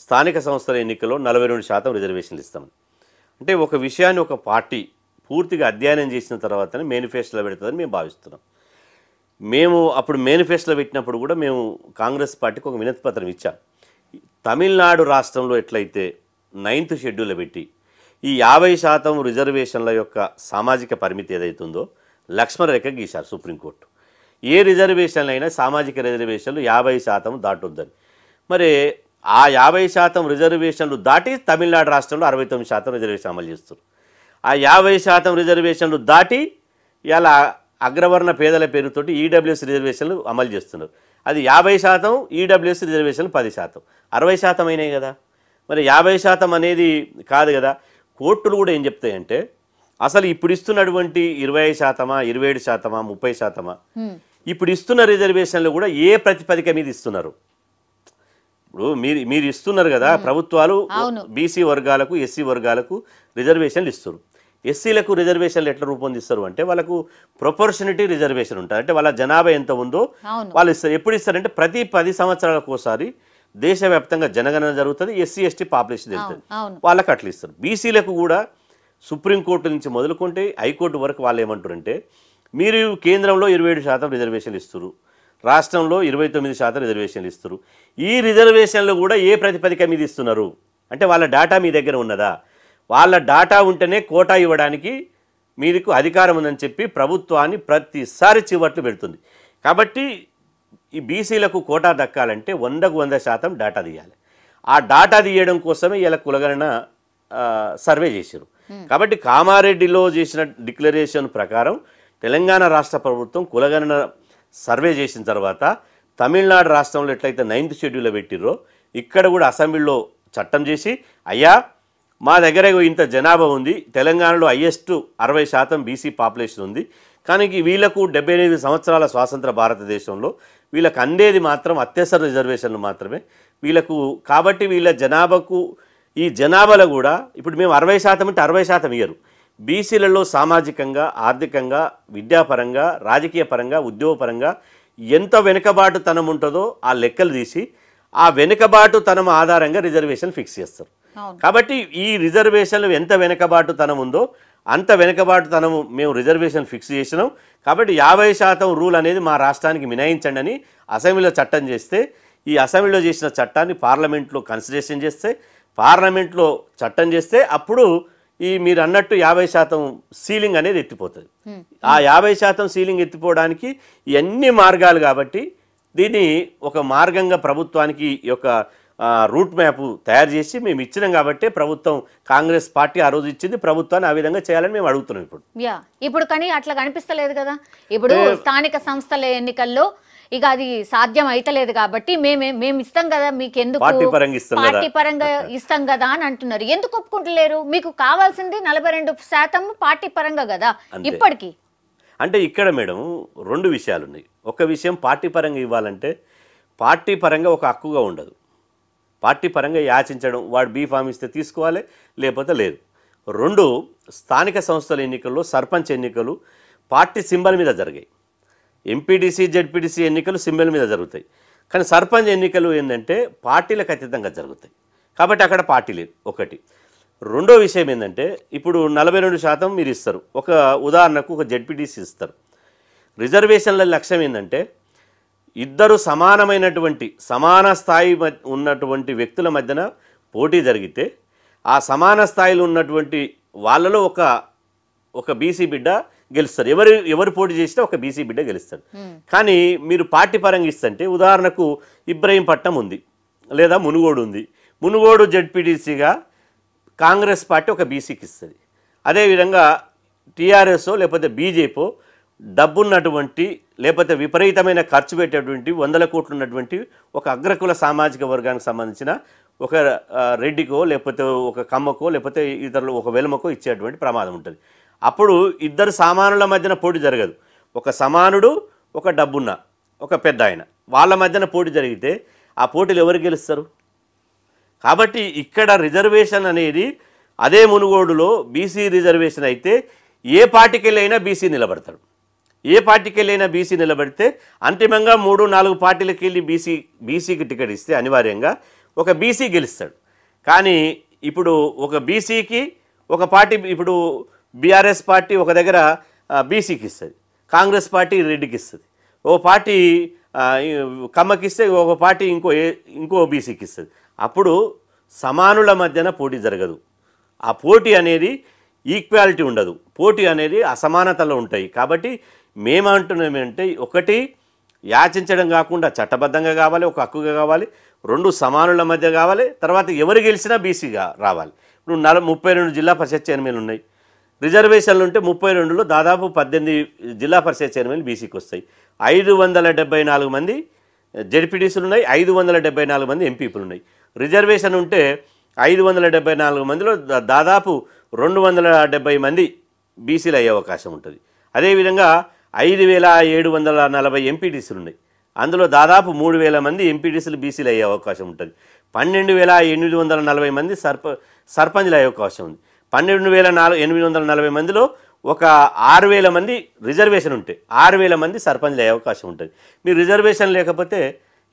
స్థానిక సంస్థల ఎన్నికల్లో 42% రిజర్వేషన్లు ఇస్తామని. అంటే ఒక విషయాన్ని ఒక పార్టీ పూర్తిగా అధ్యయనం చేసిన తర్వాతనే మేనిఫెస్టోలో పెడుతుందని మేము భావిస్తున్నాం. మేము అప్పుడు మేనిఫెస్టోలో పెట్టినప్పుడు కూడా మేము కాంగ్రెస్ పార్టీకి ఒక వినతి పత్రం ఇచ్చాం. తమిళనాడు రాష్ట్రంలో ఎట్లయితే 9th షెడ్యూల్లో పెట్టి ఈ 50% రిజర్వేషన్ల యొక్క సామాజిక పరిమితి ఏదైతుందో లక్ష్మణ రేఖ గీశారు సుప్రీంకోర్టు. ఏ రిజర్వేషన్లు అయినా సామాజిక రిజర్వేషన్లు 50% దాటొద్దని. మరి ఆ 50% రిజర్వేషన్లు దాటి తమిళనాడు రాష్ట్రంలో 69% రిజర్వేషన్ అమలు చేస్తారు. ఆ 50% రిజర్వేషన్లు దాటి ఇలా అగ్రవర్ణ పేదల పేరుతోటి ఈడబ్ల్యూఎస్ రిజర్వేషన్లు అమలు చేస్తున్నారు. అది 50%, ఈడబ్ల్యూఎస్ రిజర్వేషన్లు 10%, 60% అయినాయి కదా. మరి 50% అనేది కాదు కదా. కోర్టులు కూడా ఏం చెప్తాయంటే అసలు ఇప్పుడు ఇస్తున్నటువంటి 25%, 27%, 30%, ఇప్పుడు ఇస్తున్న రిజర్వేషన్లు కూడా ఏ ప్రతిపదిక మీద ఇస్తున్నారు? ఇప్పుడు మీరు ఇస్తున్నారు కదా, ప్రభుత్వాలు బీసీ వర్గాలకు, ఎస్సీ వర్గాలకు రిజర్వేషన్లు ఇస్తారు. ఎస్సీలకు రిజర్వేషన్లు ఎట్లా రూపొందిస్తారు అంటే వాళ్ళకు ప్రొపోర్షనిటీ రిజర్వేషన్ ఉంటుంది. అంటే వాళ్ళ జనాభా ఎంత ఉందో వాళ్ళు ఇస్తారు. ఎప్పుడు ఇస్తారంటే ప్రతి 10 సంవత్సరాలకు ఒకసారి దేశవ్యాప్తంగా జనగణన జరుగుతుంది, ఎస్సీ ఎస్టీ పాపులేషన్ వెళ్తుంది, వాళ్ళకి అట్లా ఇస్తారు. బీసీలకు కూడా సుప్రీంకోర్టు నుంచి మొదలుకుంటే హైకోర్టు వరకు వాళ్ళు ఏమంటారంటే మీరు కేంద్రంలో 27% రిజర్వేషన్లు ఇస్తారు, రాష్ట్రంలో 29% రిజర్వేషన్లు ఇస్తారు. ఈ రిజర్వేషన్లు కూడా ఏ ప్రతిపదిక మీద ఇస్తున్నారు అంటే వాళ్ళ డాటా మీ దగ్గర ఉన్నదా? వాళ్ళ డాటా ఉంటేనే కోటా ఇవ్వడానికి మీకు అధికారం ఉందని చెప్పి ప్రభుత్వాన్ని ప్రతిసారి చివట్లు పెడుతుంది. కాబట్టి ఈ బీసీలకు కోటా దక్కాలంటే 100కు 100% డాటా తీయాలి. ఆ డాటా తీయడం కోసమే ఇలా కులగణన సర్వే చేశారు. కాబట్టి కామారెడ్డిలో చేసిన డిక్లరేషన్ ప్రకారం తెలంగాణ రాష్ట్ర ప్రభుత్వం కులగణన సర్వే చేసిన తర్వాత తమిళనాడు రాష్ట్రంలో ఎట్లయితే 9th షెడ్యూల్లో పెట్టిర్రో ఇక్కడ కూడా అసెంబ్లీలో చట్టం చేసి అయ్యా మా దగ్గర ఇంత జనాభా ఉంది, తెలంగాణలో హైయెస్ట్ 60% బీసీ పాపులేషన్ ఉంది, కానీ వీళ్ళకు 78 సంవత్సరాల స్వాతంత్ర భారతదేశంలో వీళ్ళకు అందేది మాత్రం అత్యవసర రిజర్వేషన్లు మాత్రమే వీళ్ళకు. కాబట్టి వీళ్ళ జనాభాకు ఈ జనాభాలో కూడా ఇప్పుడు మేము 60% అంటే 60% ఇయ్యరు. బీసీలలో సామాజికంగా, ఆర్థికంగా, విద్యాపరంగా, రాజకీయ పరంగా, ఉద్యోగపరంగా ఎంత వెనుకబాటుతనం ఉంటుందో ఆ లెక్కలు తీసి ఆ వెనుకబాటుతనం ఆధారంగా రిజర్వేషన్ ఫిక్స్ చేస్తారు. కాబట్టి ఈ రిజర్వేషన్లు ఎంత వెనుకబాటుతనం ఉందో అంత వెనుకబాటుతనము మేము రిజర్వేషన్ ఫిక్స్ చేసినాం. కాబట్టి 50% రూల్ అనేది మా రాష్ట్రానికి మినహాయించండి అని అసెంబ్లీలో చట్టం చేస్తే, ఈ అసెంబ్లీలో చేసిన చట్టాన్ని పార్లమెంట్లో కన్సిడరేషన్ చేస్తే, పార్లమెంట్లో చట్టం చేస్తే అప్పుడు ఈ మీరు అన్నట్టు 50% సీలింగ్ అనేది ఎత్తిపోతుంది. ఆ 50% సీలింగ్ ఎత్తిపోవడానికి ఇవన్నీ మార్గాలు. కాబట్టి దీన్ని ఒక మార్గంగా ప్రభుత్వానికి యొక్క రూట్ మ్యాప్ తయారు చేసి మేము ఇచ్చినాం. కాబట్టి ప్రభుత్వం కాంగ్రెస్ పార్టీ ఆ రోజు ఇచ్చింది, ప్రభుత్వాన్ని ఆ విధంగా చేయాలని మేము అడుగుతున్నాం ఇప్పుడు. కానీ అట్లా కనిపిస్తలేదు కదా. ఇప్పుడు స్థానిక సంస్థల ఎన్నికల్లో ఇక అది సాధ్యం అయితలేదు కాబట్టి మేము ఇస్తాం కదా, మీకు ఎందుకు పార్టీ పరంగా ఇస్తాం కదా అని అంటున్నారు. ఎందుకు ఒప్పుకుంటలేరు? మీకు కావాల్సింది 42% పార్టీ పరంగా కదా ఇప్పటికీ. అంటే ఇక్కడ మేడం 2 విషయాలు ఉన్నాయి. ఒక విషయం పార్టీ పరంగా ఇవ్వాలంటే పార్టీ పరంగా ఒక హక్కుగా ఉండదు. పార్టీ పరంగా యాచించడం, వాడు బీఫామ్ ఇస్తే తీసుకోవాలి లేకపోతే లేదు. 2, స్థానిక సంస్థల ఎన్నికల్లో సర్పంచ్ ఎన్నికలు పార్టీ సింబల్ మీద జరిగాయి. ఎంపీటీసీ, జెడ్పీటీసీ ఎన్నికలు సింబల్ మీద జరుగుతాయి. కానీ సర్పంచ్ ఎన్నికలు ఏంటంటే పార్టీలకు అతీతంగా జరుగుతాయి. కాబట్టి అక్కడ పార్టీ లేదు ఒకటి. 2వ విషయం ఏంటంటే ఇప్పుడు 42% మీరు ఇస్తారు. ఒక ఉదాహరణకు ఒక జెడ్పీటీసీ ఇస్తారు. రిజర్వేషన్ల లక్ష్యం ఏంటంటే ఇద్దరు సమానమైనటువంటి సమాన స్థాయి ఉన్నటువంటి వ్యక్తుల మధ్యన పోటీ జరిగితే ఆ సమాన స్థాయిలో ఉన్నటువంటి వాళ్ళలో ఒక బీసీ బిడ్డ గెలుస్తారు. ఎవరు పోటీ చేసినా ఒక బీసీ బిడ్డ గెలుస్తాడు. కానీ మీరు పార్టీ పరంగా ఇస్తుంటే ఉదాహరణకు ఇబ్రహీంపట్నం ఉంది, లేదా మునుగోడు ఉంది. మునుగోడు జెడ్పీటీసీగా కాంగ్రెస్ పార్టీ ఒక బీసీకి ఇస్తుంది. అదేవిధంగా టీఆర్ఎస్ లేకపోతే బీజేపీ డబ్బున్నటువంటి లేకపోతే విపరీతమైన ఖర్చు పెట్టేటువంటి 100 కోట్లు ఉన్నటువంటి ఒక అగ్రకుల సామాజిక వర్గానికి సంబంధించిన ఒక రెడ్డికో లేకపోతే ఒక కమ్మకో లేకపోతే ఇతరులు ఒక వెలమకో ఇచ్చేటువంటి ప్రమాదం ఉంటుంది. అప్పుడు ఇద్దరు సమానుల మధ్యన పోటీ జరగదు. ఒక సమానుడు, ఒక డబ్బున్న ఒక పెద్ద ఆయన, వాళ్ళ మధ్యన పోటీ జరిగితే ఆ పోటీలు ఎవరు గెలుస్తారు? కాబట్టి ఇక్కడ రిజర్వేషన్ అనేది అదే మునుగోడులో బీసీ రిజర్వేషన్ అయితే ఏ పార్టీకి వెళ్ళైనా బీసీ నిలబడతాడు. ఏ పార్టీకి వెళ్ళైనా బీసీ నిలబడితే అంతిమంగా 3-4 పార్టీలకు వెళ్ళి బీసీకి టికెట్ ఇస్తే అనివార్యంగా ఒక బీసీ గెలుస్తాడు. కానీ ఇప్పుడు ఒక బీసీకి ఒక పార్టీ, ఇప్పుడు బీఆర్ఎస్ పార్టీ ఒక దగ్గర బీసీకి ఇస్తుంది, కాంగ్రెస్ పార్టీ రెడ్డికి ఇస్తుంది, ఓ పార్టీ కమ్మకి ఇస్తే ఒక పార్టీ ఇంకో బీసీకి ఇస్తుంది. అప్పుడు సమానుల మధ్యన పోటీ జరగదు. ఆ పోటీ అనేది ఈక్వాలిటీ ఉండదు, పోటీ అనేది అసమానతలు ఉంటాయి. కాబట్టి మేమంటున్నామంటే ఒకటి యాచించడం కాకుండా చట్టబద్ధంగా కావాలి, ఒక హక్కుగా కావాలి, 2 సమానుల మధ్య కావాలి, తర్వాత ఎవరు గెలిచినా బీసీగా రావాలి. ఇప్పుడు 32 జిల్లా పరిషత్ చైర్మన్లు ఉన్నాయి, రిజర్వేషన్లు ఉంటే 32లో దాదాపు 18 జిల్లా పరిషత్ చైర్మన్లు బీసీకి వస్తాయి. 574 మంది జెడ్పీటీసీలు ఉన్నాయి, 574 మంది ఎంపీపీలు ఉన్నాయి. రిజర్వేషన్ ఉంటే 574 మందిలో దాదాపు 270 మంది బీసీలు అయ్యే అవకాశం ఉంటుంది. అదేవిధంగా 5740 ఎంపీటీసీలు ఉన్నాయి, అందులో దాదాపు 3000 మంది ఎంపీటీసీలు బీసీలు అయ్యే అవకాశం ఉంటుంది. 12840 మంది సర్పంచ్లు అయ్యే అవకాశం ఉంది. 12840 మందిలో ఒక 6000 మంది రిజర్వేషన్ ఉంటే 6000 మంది సర్పంచ్లు అయ్యే అవకాశం ఉంటుంది. మీరు రిజర్వేషన్ లేకపోతే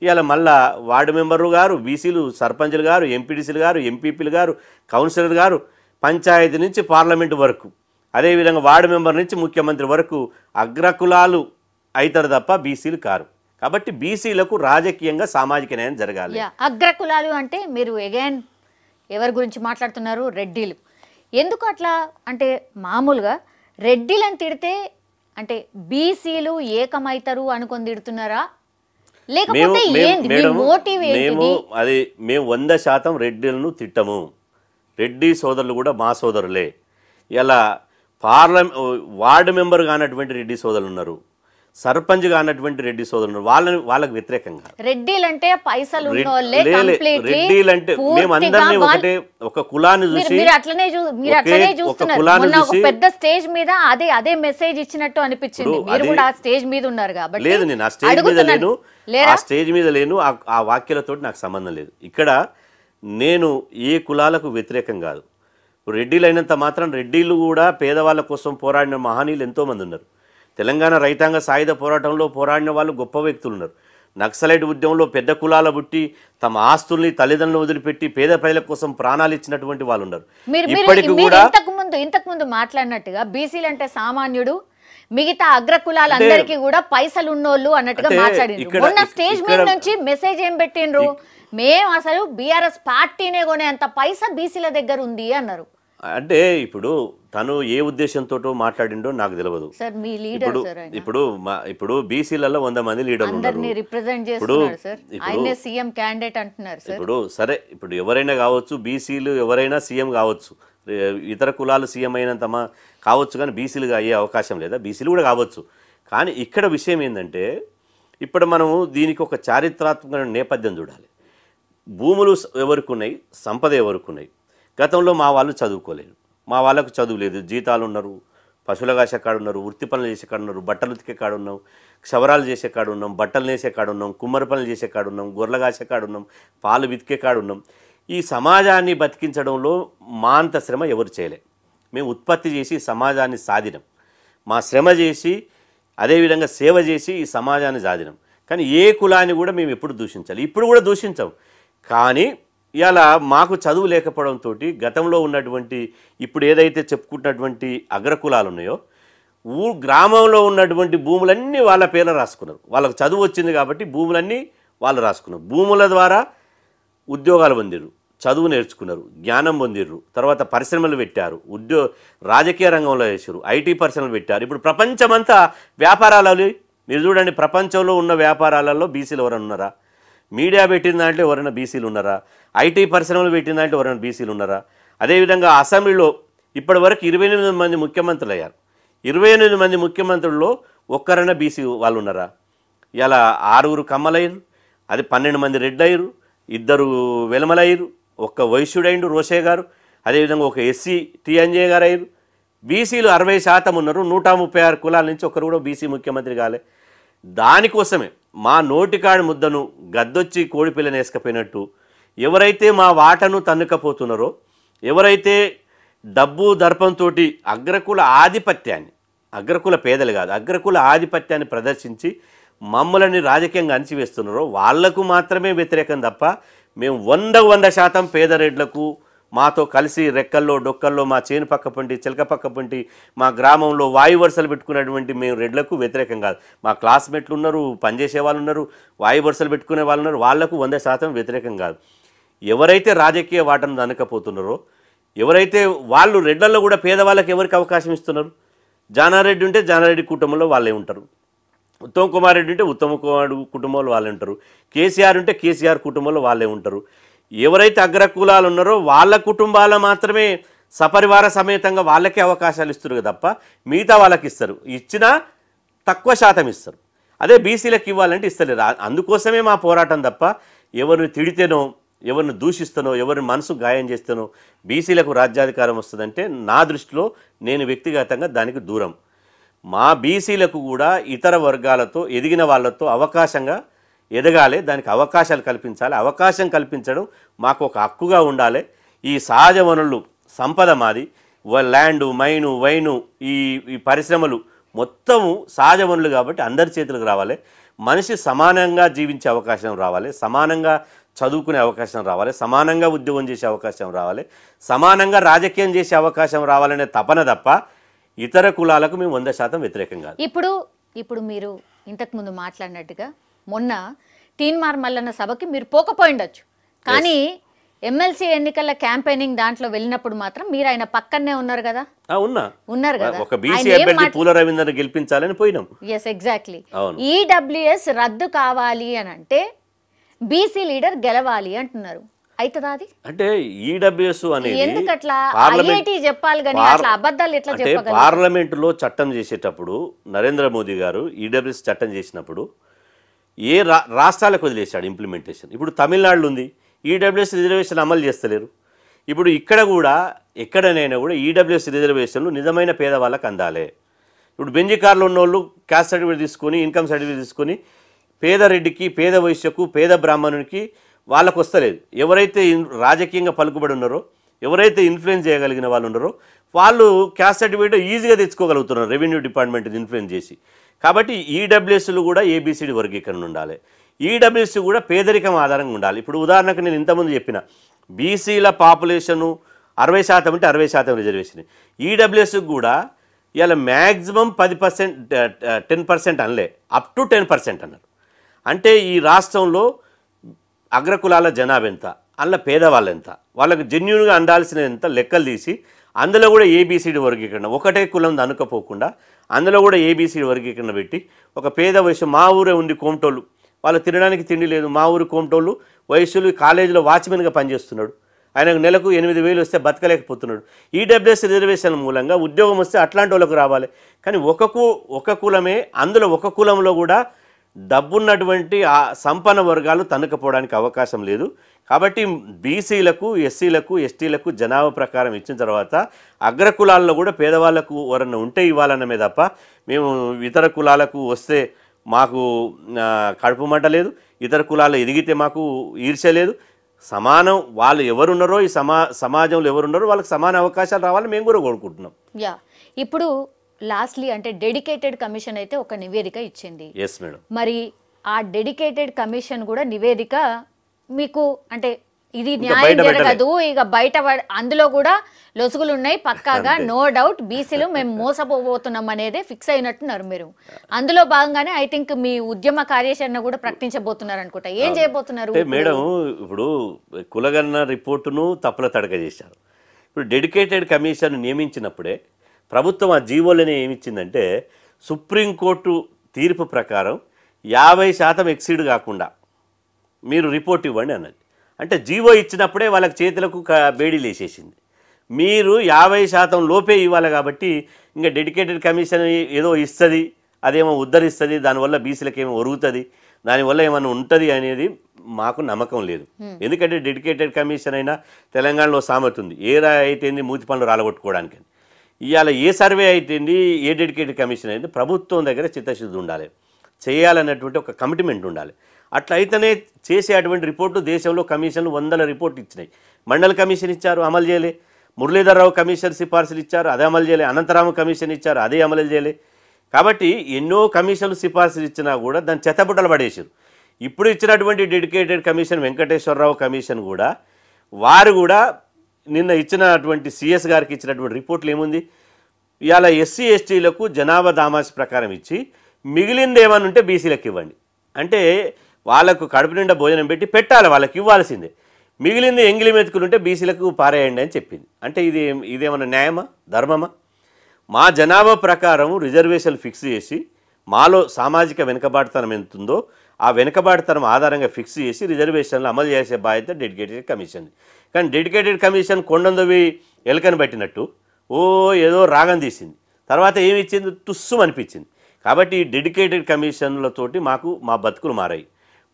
ఇవాళ మళ్ళా వార్డు మెంబర్లు గారు, బీసీలు సర్పంచ్లు గారు, ఎంపీటీసీలు గారు, ఎంపీపీలు గారు, కౌన్సిలర్ గారు, పంచాయతీ నుంచి పార్లమెంటు వరకు, అదేవిధంగా వార్డు మెంబర్ నుంచి ముఖ్యమంత్రి వరకు అగ్రకులాలు అవుతారు తప్ప బీసీలు కారు. కాబట్టి బీసీలకు రాజకీయంగా సామాజిక న్యాయం జరగాలి. అగ్రకులాలు అంటే మీరు అగైన్ ఎవరి గురించి మాట్లాడుతున్నారు? రెడ్డిలు. ఎందుకు అట్లా అంటే మామూలుగా రెడ్డిలను తిడితే అంటే బీసీలు ఏకమైతారు అనుకొని తిడుతున్నారా, లేకపోతే మేము 100% రెడ్డిలను తిట్టము. రెడ్డి సోదరులు కూడా మా సోదరులే. ఇలా వార్డు మెంబర్ కానటువంటి రెడ్డి సోదరులు ఉన్నారు, సర్పంచ్ కానటువంటి రెడ్డి సోదరులు ఉన్నారు, వాళ్ళకి వ్యతిరేకంగా రెడ్డిలంటే పైసలు రెడ్డిలంటే మేమందరినీ ఒకటే ఒక కులాన్ని చూసి పెద్ద స్టేజ్ మీద అదే మెసేజ్ ఇచ్చినట్టు అనిపించింది. మీరు కూడా ఆ స్టేజ్ మీద ఉన్నారు కాబట్టి. లేదు, నేను ఆ స్టేజ్ మీద లేను, ఆ స్టేజ్ మీద లేను, ఆ వాక్యాలతో నాకు సంబంధం లేదు. ఇక్కడ నేను ఏ కులాలకు వ్యతిరేకం కాదు. రెడ్డిలు అయినంత మాత్రం రెడ్డిలు కూడా పేదవాళ్ళ కోసం పోరాడిన మహనీయులు ఎంతోమంది ఉన్నారు. తెలంగాణ రైతాంగ సాయుధ పోరాటంలో పోరాడిన వాళ్ళు గొప్ప వ్యక్తులు ఉన్నారు. నక్సలైట్ ఉద్యమంలో పెద్ద కులాల బుట్టి తమ ఆస్తుల్ని తల్లిదండ్రులను వదిలిపెట్టి పేద ప్రజల కోసం ప్రాణాలు ఇచ్చినటువంటి వాళ్ళు ఉన్నారు. ఇప్పటికీ కూడా ఇంతకు ముందు మాట్లాడినట్టుగా బీసీలు అంటే సామాన్యుడు, మిగతా అగ్రకులాలందరికీ కూడా పైసలు ఉన్నోళ్ళు అన్నట్టుగా మాట్లాడిండ్రు. మొన్న స్టేజ్ మీద నుంచి మెసేజ్ ఏం పెట్టిండ్రు? మేము అసలు బీఆర్ఎస్ పార్టీనే కొనే అంత పైసా బీసీల దగ్గర ఉంది అన్నారు. అంటే ఇప్పుడు తను ఏ ఉద్దేశంతో మాట్లాడిండో నాకు తెలియదు. ఇప్పుడు బీసీలలో 100 మంది లీడర్లు ఉన్నారు. ఇప్పుడు సరే, ఇప్పుడు ఎవరైనా కావచ్చు, బీసీలు ఎవరైనా సీఎం కావచ్చు, ఇతర కులాలు సీఎం అయినంత కావచ్చు, కానీ బీసీలుగా అయ్యే అవకాశం లేదా? బీసీలు కూడా కావచ్చు. కానీ ఇక్కడ విషయం ఏంటంటే ఇప్పుడు మనము దీనికి ఒక చారిత్రాత్మక నేపథ్యం చూడాలి. భూములు ఎవరికి ఉన్నాయి, సంపద ఎవరికి ఉన్నాయి. గతంలో మా వాళ్ళు చదువుకోలేదు, మా వాళ్ళకు చదువు లేదు, జీతాలు ఉన్నారు, పశువుల కాసే కాడు ఉన్నారు, వృత్తి పనులు చేసే కాడు ఉన్నారు, బట్టలు ఉతికే కాడు ఉన్నాం, క్షవరాలు చేసే కాడు ఉన్నాం, బట్టలు నేసే కాడు ఉన్నాం, కుమ్మరి పనులు చేసే కాడు ఉన్నాం, గొర్రెల కాసే కాడు ఉన్నాం, పాలు వితికే కాడు ఉన్నాం. ఈ సమాజాన్ని బతికించడంలో మా అంత శ్రమ ఎవరు చేయలే. మేము ఉత్పత్తి చేసి సమాజాన్ని సాధినం, మా శ్రమ చేసి అదేవిధంగా సేవ చేసి ఈ సమాజాన్ని సాధినం. కానీ ఏ కులాన్ని కూడా మేము ఎప్పుడు దూషించాలి, ఇప్పుడు కూడా దూషించాం. కానీ ఇలా మాకు చదువు లేకపోవడంతో గతంలో ఉన్నటువంటి ఇప్పుడు ఏదైతే చెప్పుకుంటున్నటువంటి అగ్రకులాలు ఉన్నాయో గ్రామంలో ఉన్నటువంటి భూములన్నీ వాళ్ళ పేర్లు రాసుకున్నారు. వాళ్ళకు చదువు వచ్చింది కాబట్టి భూములన్నీ వాళ్ళు రాసుకున్నారు. భూముల ద్వారా ఉద్యోగాలు పొందారు, చదువు నేర్చుకున్నారు, జ్ఞానం పొందిర్రు, తర్వాత పరిశ్రమలు పెట్టారు, రాజకీయ రంగంలో వేసారు, ఐటీ పరిశ్రమలు పెట్టారు. ఇప్పుడు ప్రపంచమంతా వ్యాపారాలు మీరు చూడండి, ప్రపంచంలో ఉన్న వ్యాపారాలలో బీసీలు ఎవరైనా ఉన్నారా? మీడియా పెట్టిన దాంట్లో ఎవరైనా బీసీలు ఉన్నారా? ఐటీ పరిశ్రమలు పెట్టిన దాంట్లో ఎవరైనా బీసీలు ఉన్నారా? అదేవిధంగా అసెంబ్లీలో ఇప్పటి వరకు 28 మంది ముఖ్యమంత్రులు అయ్యారు. 28 మంది ముఖ్యమంత్రుల్లో ఒక్కరైనా బీసీ వాళ్ళు ఉన్నారా? ఇలా 6 కమ్మలయ్యారు, అది 12 మంది రెడ్డి అయ్యారు, 2 వెలమలయ్యారు, ఒక్క వైశ్యుడైండు రోషయ్య గారు, అదేవిధంగా ఒక ఎస్సీ టీఎన్జే గారు అయ్యారు. బీసీలు 60% ఉన్నారు. 136 కులాల నుంచి ఒక్కరు కూడా బీసీ ముఖ్యమంత్రి కాలే. దానికోసమే మా నోటికాడి ముద్దను గద్దొచ్చి కోడిపిల్లని వేసుకపోయినట్టు ఎవరైతే మా వాటను తన్నుకపోతున్నారో, ఎవరైతే డబ్బు దర్పంతో అగ్రకుల ఆధిపత్యాన్ని, అగ్రకుల పేదలు కాదు, అగ్రకుల ఆధిపత్యాన్ని ప్రదర్శించి మమ్మల్ని రాజకీయంగా అణచివేస్తున్నారో వాళ్లకు మాత్రమే వ్యతిరేకం తప్ప మేము 100% పేద రెడ్లకు మాతో కలిసి రెక్కల్లో డొక్కల్లో మా చేను పక్క పంటి చిలక పక్క పంటి మా గ్రామంలో వాయు వరుసలు పెట్టుకునేటువంటి మేము రెడ్లకు వ్యతిరేకం కాదు. మా క్లాస్మేట్లు ఉన్నారు, పనిచేసే వాళ్ళు ఉన్నారు, వాయు వరుసలు పెట్టుకునే వాళ్ళు ఉన్నారు, వాళ్లకు 100% వ్యతిరేకం కాదు. ఎవరైతే రాజకీయ వాటను దనకపోతున్నారో, ఎవరైతే వాళ్ళు రెడ్లలో కూడా పేదవాళ్ళకి ఎవరికి అవకాశం ఇస్తున్నారు? జానారెడ్డి ఉంటే జానారెడ్డి కుటుంబంలో వాళ్ళే ఉంటారు, ఉత్తమ్ కుమార్ రెడ్డి ఉంటే ఉత్తమ్ కుమార్ కుటుంబంలో వాళ్ళే ఉంటారు, కేసీఆర్ ఉంటే కేసీఆర్ కుటుంబంలో వాళ్ళే ఉంటారు. ఎవరైతే అగ్రకులాలు ఉన్నారో వాళ్ళ కుటుంబాల మాత్రమే సపరివార సమేతంగా వాళ్ళకే అవకాశాలు ఇస్తారు తప్ప మిగతా వాళ్ళకి ఇస్తారు, ఇచ్చినా తక్కువ శాతం ఇస్తారు. అదే బీసీలకు ఇవ్వాలంటే ఇస్తలేరు. అందుకోసమే మా పోరాటం తప్ప ఎవరిని తిడితేనో, ఎవరిని దూషిస్తానో, ఎవరిని మనసు గాయం చేస్తానో బీసీలకు రాజ్యాధికారం వస్తుందంటే నా దృష్టిలో నేను వ్యక్తిగతంగా దానికి దూరం. మా బీసీలకు కూడా ఇతర వర్గాలతో ఎదిగిన వాళ్ళతో అవకాశంగా ఎదగాలి, దానికి అవకాశాలు కల్పించాలి. అవకాశం కల్పించడం మాకు ఒక హక్కుగా ఉండాలి. ఈ సహజ వనరులు సంపద మాది, ల్యాండు, మైను, వైను, ఈ పరిశ్రమలు మొత్తము సహజ వనరులు కాబట్టి అందరి చేతులకు రావాలి. మనిషి సమానంగా జీవించే అవకాశం రావాలి, సమానంగా చదువుకునే అవకాశం రావాలి, సమానంగా ఉద్యోగం చేసే అవకాశం రావాలి, సమానంగా రాజకీయం చేసే అవకాశం రావాలనే తపన తప్ప ఇతర కులాలకు మేము 100% వ్యతిరేకం కాదు. ఇప్పుడు మీరు ఇంతకుముందు మాట్లాడినట్టుగా మొన్న తీన్మార్ మల్లన్న సభకి మీరు పోకపోయిండొచ్చు, కానీ ఎమ్మెల్సీ ఎన్నికల క్యాంపెయినింగ్ దాంట్లో వెళ్ళినప్పుడు మాత్రం మీరు ఆయన పక్కనే ఉన్నారు కదా? ఉన్నారు కదా. ఒక బీసీ అభ్యర్థి పూల రవీందర్ గెలిపించాలని పోయినాం. Yes, exactly. ఈడబ్ల్యూఎస్ రద్దు కావాలి అని అంటే బీసీ లీడర్ గెలవాలి అంటున్నారు. అవుతుందా అది? అంటే ఈడబ్ల్యూఎస్ అనేది ఎందుకట్లా ఐఐటి చెప్పాలి కానీ అట్లా అబద్ధాలు ఎట్లా చెప్పగలరు? పార్లమెంటులో చట్టం చేసేటప్పుడు నరేంద్ర మోదీ గారు ఈడబ్ల్యూఎస్ చట్టం చేసినప్పుడు ఏ రాష్ట్రాలకు వదిలేశాడు ఇంప్లిమెంటేషన్. ఇప్పుడు తమిళనాడులో ఉంది, ఈడబ్ల్యూఎస్ రిజర్వేషన్ అమలు చేస్తలేరు. ఇప్పుడు ఇక్కడ కూడా ఎక్కడనైనా కూడా ఈడబ్ల్యూఎస్ రిజర్వేషన్లు నిజమైన పేదవాళ్ళకి అందాలి. ఇప్పుడు బెంజీ కార్లో ఉన్న వాళ్ళు క్యాస్ట్ సర్టిఫికేట్ తీసుకొని, ఇన్కమ్ సర్టిఫికేట్ తీసుకొని పేద రెడ్డికి, పేద వైశ్యకు, పేద బ్రాహ్మణునికి వాళ్ళకు వస్తలేదు. ఎవరైతే రాజకీయంగా పలుకుబడి ఉన్నారో, ఎవరైతే ఇన్ఫ్లుయెన్స్ చేయగలిగిన వాళ్ళు ఉన్నారో వాళ్ళు క్యాస్ట్ సర్టిఫికేట్ ఈజీగా తెచ్చుకోగలుగుతున్నారు రెవెన్యూ డిపార్ట్మెంట్ని ఇన్ఫ్లుయెన్స్ చేసి. కాబట్టి ఈడబ్ల్యూఎస్లు కూడా ఏబిసిడి వర్గీకరణ ఉండాలి. ఈడబ్ల్యూఎస్ కూడా పేదరికం ఆధారంగా ఉండాలి. ఇప్పుడు ఉదాహరణకు నేను ఇంతకుముందు చెప్పిన బీసీల పాపులేషను 60% అంటే 60% రిజర్వేషన్. ఈడబ్ల్యూఎస్ కూడా ఇలా మ్యాక్సిమం 10%, 10% అనలే, అప్ టు 10% అన్నారు. అంటే ఈ రాష్ట్రంలో అగ్రకులాల జనాభా ఎంత, అందులో పేదవాళ్ళు ఎంత, వాళ్ళకు జెన్యున్గా అందాల్సిన ఎంత లెక్కలు తీసి అందులో కూడా ఏబిసిడి వర్గీకరణ, ఒకటే కులం అనుకపోకుండా అందులో కూడా ఏబిసిడి వర్గీకరణ పెట్టి ఒక పేద వయసు, మా ఊరే ఉండి కోమటోళ్ళు, వాళ్ళు తినడానికి తిండి లేదు, మా ఊరు కోమటోళ్ళు వయసులు కాలేజీలో వాచ్మెన్గా పనిచేస్తున్నాడు, ఆయనకు నెలకు 8,000 వస్తే బతకలేకపోతున్నాడు. ఈడబ్ల్యూఎస్ రిజర్వేషన్ మూలంగా ఉద్యోగం వస్తే అట్లాంటి వాళ్ళకు రావాలి. కానీ ఒక కులమే, అందులో ఒక కులంలో కూడా డబ్బున్నటువంటి ఆ సంపన్న వర్గాలు తన్నుకపోవడానికి అవకాశం లేదు. కాబట్టి బీసీలకు, ఎస్సీలకు, ఎస్టీలకు జనాభా ప్రకారం ఇచ్చిన తర్వాత అగ్రకులాల్లో కూడా పేదవాళ్లకు ఎవరన్నా ఉంటే ఇవ్వాలన్నమే తప్ప మేము ఇతర కులాలకు వస్తే మాకు కడుపు మంట లేదు, ఇతర కులాలు ఎదిగితే మాకు ఈర్ష్య లేదు. సమానం వాళ్ళు ఎవరున్నారో, ఈ సమాజంలో ఎవరున్నారో వాళ్ళకి సమాన అవకాశాలు రావాలని మేము కూడా కోరుకుంటున్నాం. ఇప్పుడు లాస్ట్లీ అంటే డెడికేటెడ్ కమిషన్ అయితే ఒక నివేదిక ఇచ్చింది. Yes madam. మరి ఆ డెడికేటెడ్ కమిషన్ కూడా నివేదిక మీకు అంటే ఇది న్యాయం జరగదు ఇక బయట అందులో కూడా లొసుగులు ఉన్నాయి పక్కాగా నో డౌట్ బీసీలు మేము మోసపోబోతున్నాం అనేది ఫిక్స్ అయినట్టున్నారు మీరు అందులో భాగంగానే ఐ థింక్ మీ ఉద్యమ కార్యాచరణ కూడా ప్రకటించబోతున్నారు అనుకుంటా ఏం చేయబోతున్నారు మేడం ఇప్పుడు కులగణన రిపోర్టును తప్పుల తడక చేశారు ఇప్పుడు డెడికేటెడ్ కమిషన్ నియమించినప్పుడే ప్రభుత్వం ఆ జీవోలని ఏమిచ్చిందంటే సుప్రీంకోర్టు తీర్పు ప్రకారం 50% ఎక్సీడ్ కాకుండా మీరు రిపోర్ట్ ఇవ్వండి అన్నది అంటే జీవో ఇచ్చినప్పుడే వాళ్ళకి చేతులకు బేడీలు వేసేసింది మీరు 50% లోపే ఇవ్వాలి కాబట్టి ఇంకా డెడికేటెడ్ కమిషన్ ఏదో ఇస్తుంది అదేమో ఉద్ధరిస్తుంది దానివల్ల బీసీలకు ఏమో ఒరుగుతుంది దానివల్ల ఏమైనా ఉంటుంది అనేది మాకు నమ్మకం లేదు ఎందుకంటే డెడికేటెడ్ కమిషన్ అయినా తెలంగాణలో సామెత ఉంది ఏ అయితేంది మూతి పనులు రాలగొట్టుకోవడానికి ఇవాళ ఏ సర్వే అయితేంది ఏ డెడికేటెడ్ కమిషన్ అయింది ప్రభుత్వం దగ్గర చిత్తశుద్ధి ఉండాలి చేయాలన్నటువంటి ఒక కమిట్మెంట్ ఉండాలి అట్లా అయితేనే చేసేటువంటి రిపోర్టు దేశంలో కమిషన్లు 100 రిపోర్టు ఇచ్చినాయి మండల్ కమిషన్ ఇచ్చారు అమలు చేయలే మురళీధరరావు కమిషన్ సిఫార్సులు ఇచ్చారు అదే అమలు చేయలే అనంతరామ కమిషన్ ఇచ్చారు అదే అమలు చేయలే కాబట్టి ఎన్నో కమిషన్లు సిఫార్సులు ఇచ్చినా కూడా దాన్ని చెత్తబుట్టలు పడేసారు ఇప్పుడు ఇచ్చినటువంటి డెడికేటెడ్ కమిషన్ వెంకటేశ్వరరావు కమిషన్ కూడా వారు కూడా నిన్న ఇచ్చినటువంటి సిఎస్ గారికి ఇచ్చినటువంటి రిపోర్ట్లు ఏముంది ఇవాళ ఎస్సీ ఎస్టీలకు జనాభా దామాష ప్రకారం ఇచ్చి మిగిలింది ఏమని ఉంటే బీసీలకు ఇవ్వండి అంటే వాళ్ళకు కడుపు నిండా భోజనం పెట్టి పెట్టాలి వాళ్ళకి ఇవ్వాల్సిందే మిగిలింది ఎంగిలి మెతుకులు ఉంటే బీసీలకు పారేయండి అని చెప్పింది అంటే ఇదేమన్నా న్యాయమా ధర్మమా మా జనాభా ప్రకారం రిజర్వేషన్లు ఫిక్స్ చేసి మాలో సామాజిక వెనుకబాటుతనం ఎంత ఉందో ఆ వెనుకబాటుతనం ఆధారంగా ఫిక్స్ చేసి రిజర్వేషన్లు అమలు చేసే బాధ్యత డెడికేటెడ్ కమిషన్ కానీ డెడికేటెడ్ కమిషన్ కొండందవి ఎలకని పట్టినట్టు ఏదో రాగం తీసింది తర్వాత ఏమి ఇచ్చింది తుస్సు అనిపించింది కాబట్టి ఈ డెడికేటెడ్ కమిషన్లతోటి మా బతుకులు మారాయి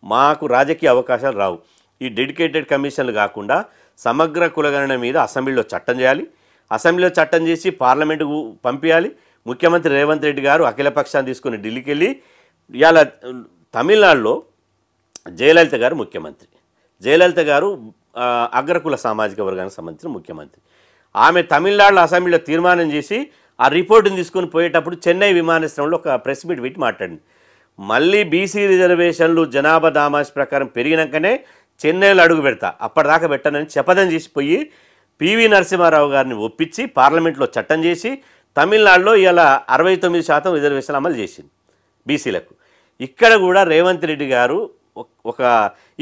మాకు రాజకీయ అవకాశాలు రావు ఈ డెడికేటెడ్ కమిషన్లు కాకుండా సమగ్ర కులగణన మీద అసెంబ్లీలో చట్టం చేయాలి అసెంబ్లీలో చట్టం చేసి పార్లమెంటుకు పంపించాలి ముఖ్యమంత్రి రేవంత్ రెడ్డి గారు అఖిలపక్షాన్ని తీసుకుని ఢిల్లీకి వెళ్ళి ఇవాళ తమిళనాడులో జయలలిత గారు ముఖ్యమంత్రి జయలలిత గారు అగ్రకుల సామాజిక వర్గానికి సంబంధించిన ముఖ్యమంత్రి ఆమె తమిళనాడులో అసెంబ్లీలో తీర్మానం చేసి ఆ రిపోర్టుని తీసుకొని పోయేటప్పుడు చెన్నై విమానాశ్రయంలో ఒక ప్రెస్ మీట్ పెట్టి మాట్లాడింది మళ్ళీ బీసీ రిజర్వేషన్లు జనాభా దామాష ప్రకారం పెరిగినాకనే చెన్నైలో అడుగు పెడతా అప్పటిదాకా పెట్టనని శపథం చేసిపోయి పివి నరసింహారావు గారిని ఒప్పించి పార్లమెంట్లో చట్టం చేసి తమిళనాడులో ఇలా 69% రిజర్వేషన్ అమలు చేసింది బీసీలకు ఇక్కడ కూడా రేవంత్ రెడ్డి గారు ఒక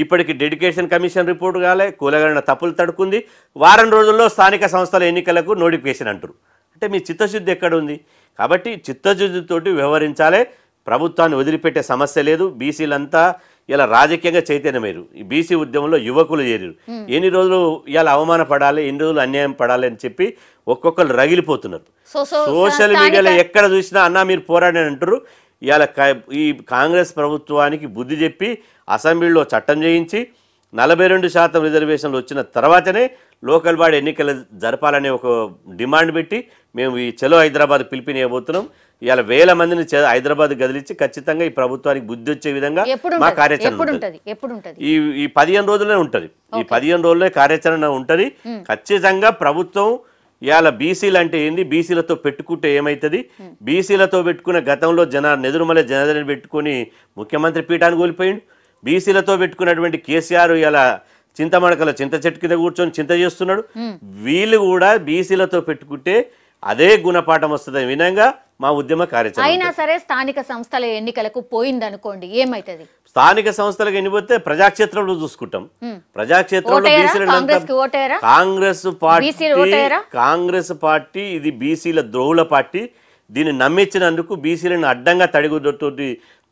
ఇప్పటికి డెడికేషన్ కమిషన్ రిపోర్టు కాలే కులగణన తప్పులు తడుకుంది వారం రోజుల్లో స్థానిక సంస్థల ఎన్నికలకు నోటిఫికేషన్ అంటారు అంటే మీ చిత్తశుద్ధి ఎక్కడ ఉంది కాబట్టి చిత్తశుద్ధితోటి వ్యవహరించాలి ప్రభుత్వాన్ని వదిలిపెట్టే సమస్య లేదు బీసీలంతా ఇలా రాజకీయంగా చైతన్యమయ్యారు ఈ బీసీ ఉద్యమంలో యువకులు చేరారు ఎన్ని రోజులు ఇలా అవమానపడాలి ఎన్ని రోజులు అన్యాయం పడాలి అని చెప్పి ఒక్కొక్కరు రగిలిపోతున్నారు సోషల్ మీడియాలో ఎక్కడ చూసినా అన్నా మీరు పోరాడని అంటారు ఇవాళ ఈ కాంగ్రెస్ ప్రభుత్వానికి బుద్ధి చెప్పి అసెంబ్లీలో చట్టం చేయించి 42% రిజర్వేషన్లు వచ్చిన తర్వాతనే లోకల్ బాడీ ఎన్నికలు జరపాలనే ఒక డిమాండ్ పెట్టి మేము ఈ చలో హైదరాబాద్ పిలిపినియబోతున్నాం ఇవాళ వేల మందిని హైదరాబాద్ గదిలిచ్చి ఖచ్చితంగా ఈ ప్రభుత్వానికి బుద్ధి వచ్చే విధంగా మా కార్యాచరణ ఈ 15 రోజులనే ఉంటుంది ఈ 15 రోజులే కార్యాచరణ ఉంటుంది ఖచ్చితంగా ప్రభుత్వం ఇవాళ బీసీలు అంటే ఏంది బీసీలతో పెట్టుకుంటే ఏమవుతుంది బీసీలతో పెట్టుకున్న గతంలో నెదురుమల జనార్దన్ పెట్టుకుని ముఖ్యమంత్రి పీఠాన్ని కోల్పోయిండు బీసీలతో పెట్టుకున్నటువంటి కేసీఆర్ ఇలా చింతమడకల చింత చెట్టు కింద కూర్చొని చింత చేస్తున్నాడు వీళ్ళు కూడా బీసీలతో పెట్టుకుంటే అదే గుణపాఠం వస్తుంది విధంగా మా ఉద్యమ కార్యాచరణ అయినా సరే స్థానిక సంస్థల ఎన్నికలకు పోయిందనుకోండి ఏమైతుంది స్థానిక సంస్థలకు ఎన్నిపోతే ప్రజాక్షేత్రంలో చూసుకుంటాం ప్రజాక్షేత్రంలో కాంగ్రెస్ పార్టీ ఇది బీసీల ద్రోహుల పార్టీ దీన్ని నమ్మించినందుకు బీసీలను అడ్డంగా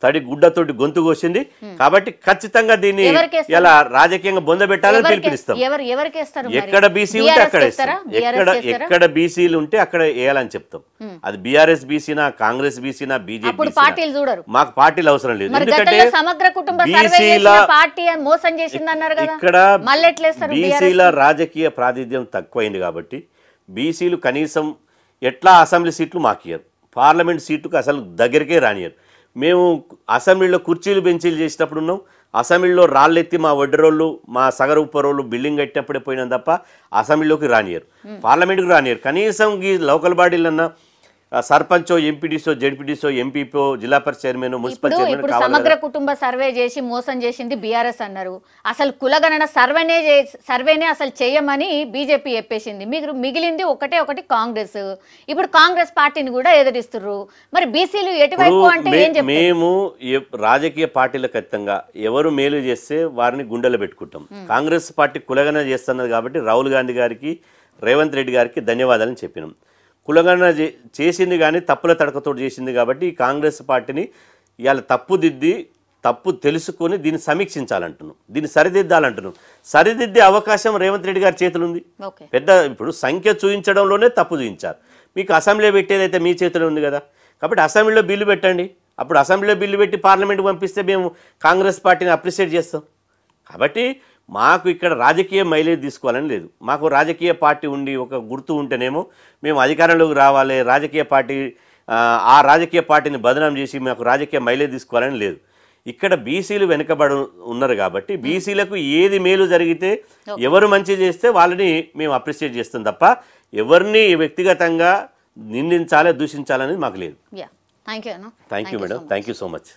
తడి గుడ్డతోటి గొంతు కోసింది కాబట్టి ఖచ్చితంగా దీన్ని ఇలా రాజకీయంగా బొందబెట్టాలని పిలుపునిస్తాం ఎక్కడ బీసీ ఉంటే అక్కడ ఎక్కడ బీసీలు ఉంటే అక్కడ వేయాలని చెప్తాం అది బీఆర్ఎస్ బీసీనా కాంగ్రెస్ బీసీనా బీజేపీ మాకు పార్టీలు అవసరం లేదు ఎందుకంటే ఇక్కడ బీసీల రాజకీయ ప్రాతినిధ్యం తక్కువైంది కాబట్టి బీసీలు కనీసం ఎట్లా అసెంబ్లీ సీట్లు మాకియరు పార్లమెంట్ సీటుకు అసలు దగ్గరికే రానియరు మేము అసెంబ్లీలో కుర్చీలు బెంచీలు చేసినప్పుడు ఉన్నాం అసెంబ్లీలో రాళ్ళెత్తి మా వడ్డరోళ్ళు మా సగరు ఉప్పరోళ్ళు బిల్డింగ్ కట్టినప్పుడే పోయినాం తప్ప అసెంబ్లీలోకి రానియరు పార్లమెంట్కి రానియరు కనీసం ఈ లోకల్ బాడీలన్నా సర్పంచో ఎంపీడీసో జెడ్పీడీసో ఎంపీపో జిల్లా పరిషత్ చైర్మన్ మున్సిపల్ చైర్మన్ ఇప్పుడు కావాలి సమగ్ర కుటుంబ సర్వే చేసి మోసం చేసింది బీఆర్ఎస్ అన్నారు. అసలు కులగణన సర్వేనే అసలు చేయమని బీజేపీ చెప్పేసింది. మిగిలింది ఒకటి కాంగ్రెస్. ఇప్పుడు కాంగ్రెస్ పార్టీని కూడా ఎదిరిస్తున్నారు. మరి బీసీలు ఎటువైపు అంటే ఏం చెప్తారు? మేము రాజకీయ పార్టీలకు ఖచ్చితంగా ఎవరు మేలు చేస్తే వారిని గుండెలు పెట్టుకుంటాం. కాంగ్రెస్ పార్టీ కులగణన చేస్తున్నది కాబట్టి రాహుల్ గాంధీ గారికి రేవంత్ రెడ్డి గారికి ధన్యవాదాలని చెప్పినాం. కులగణన చేసింది కానీ తప్పుల తడకతో చేసింది కాబట్టి కాంగ్రెస్ పార్టీని ఇవాళ తప్పు తెలుసుకొని దీన్ని సమీక్షించాలంటున్నాం, దీన్ని సరిదిద్దాలంటున్నాం. సరిదిద్దే అవకాశం రేవంత్ రెడ్డి గారి చేతులు ఉంది. ఇప్పుడు సంఖ్య చూపించడంలోనే తప్పు చూపించారు. మీకు అసెంబ్లీలో పెట్టేదైతే మీ చేతిలో ఉంది కదా, కాబట్టి అసెంబ్లీలో బిల్లు పెట్టండి. అప్పుడు అసెంబ్లీలో బిల్లు పెట్టి పార్లమెంట్కి పంపిస్తే మేము కాంగ్రెస్ పార్టీని అప్రిషియేట్ చేస్తాం. కాబట్టి మాకు ఇక్కడ రాజకీయ మైలేజ్ తీసుకోవాలని లేదు. మాకు రాజకీయ పార్టీ ఉండి ఒక గుర్తు ఉంటేనేమో మేము అధికారంలోకి రావాలి, ఆ రాజకీయ పార్టీని బదనాం చేసి మాకు రాజకీయ మైలేజ్ తీసుకోవాలని లేదు. ఇక్కడ బీసీలు వెనుకబడి ఉన్నారు కాబట్టి బీసీలకు ఏది మేలు జరిగితే ఎవరు మంచి చేస్తే వాళ్ళని మేము అప్రిషియేట్ చేస్తాం తప్ప ఎవరిని వ్యక్తిగతంగా నిందించాలి దూషించాలనేది మాకు లేదు. Thank you madam, thank you so much.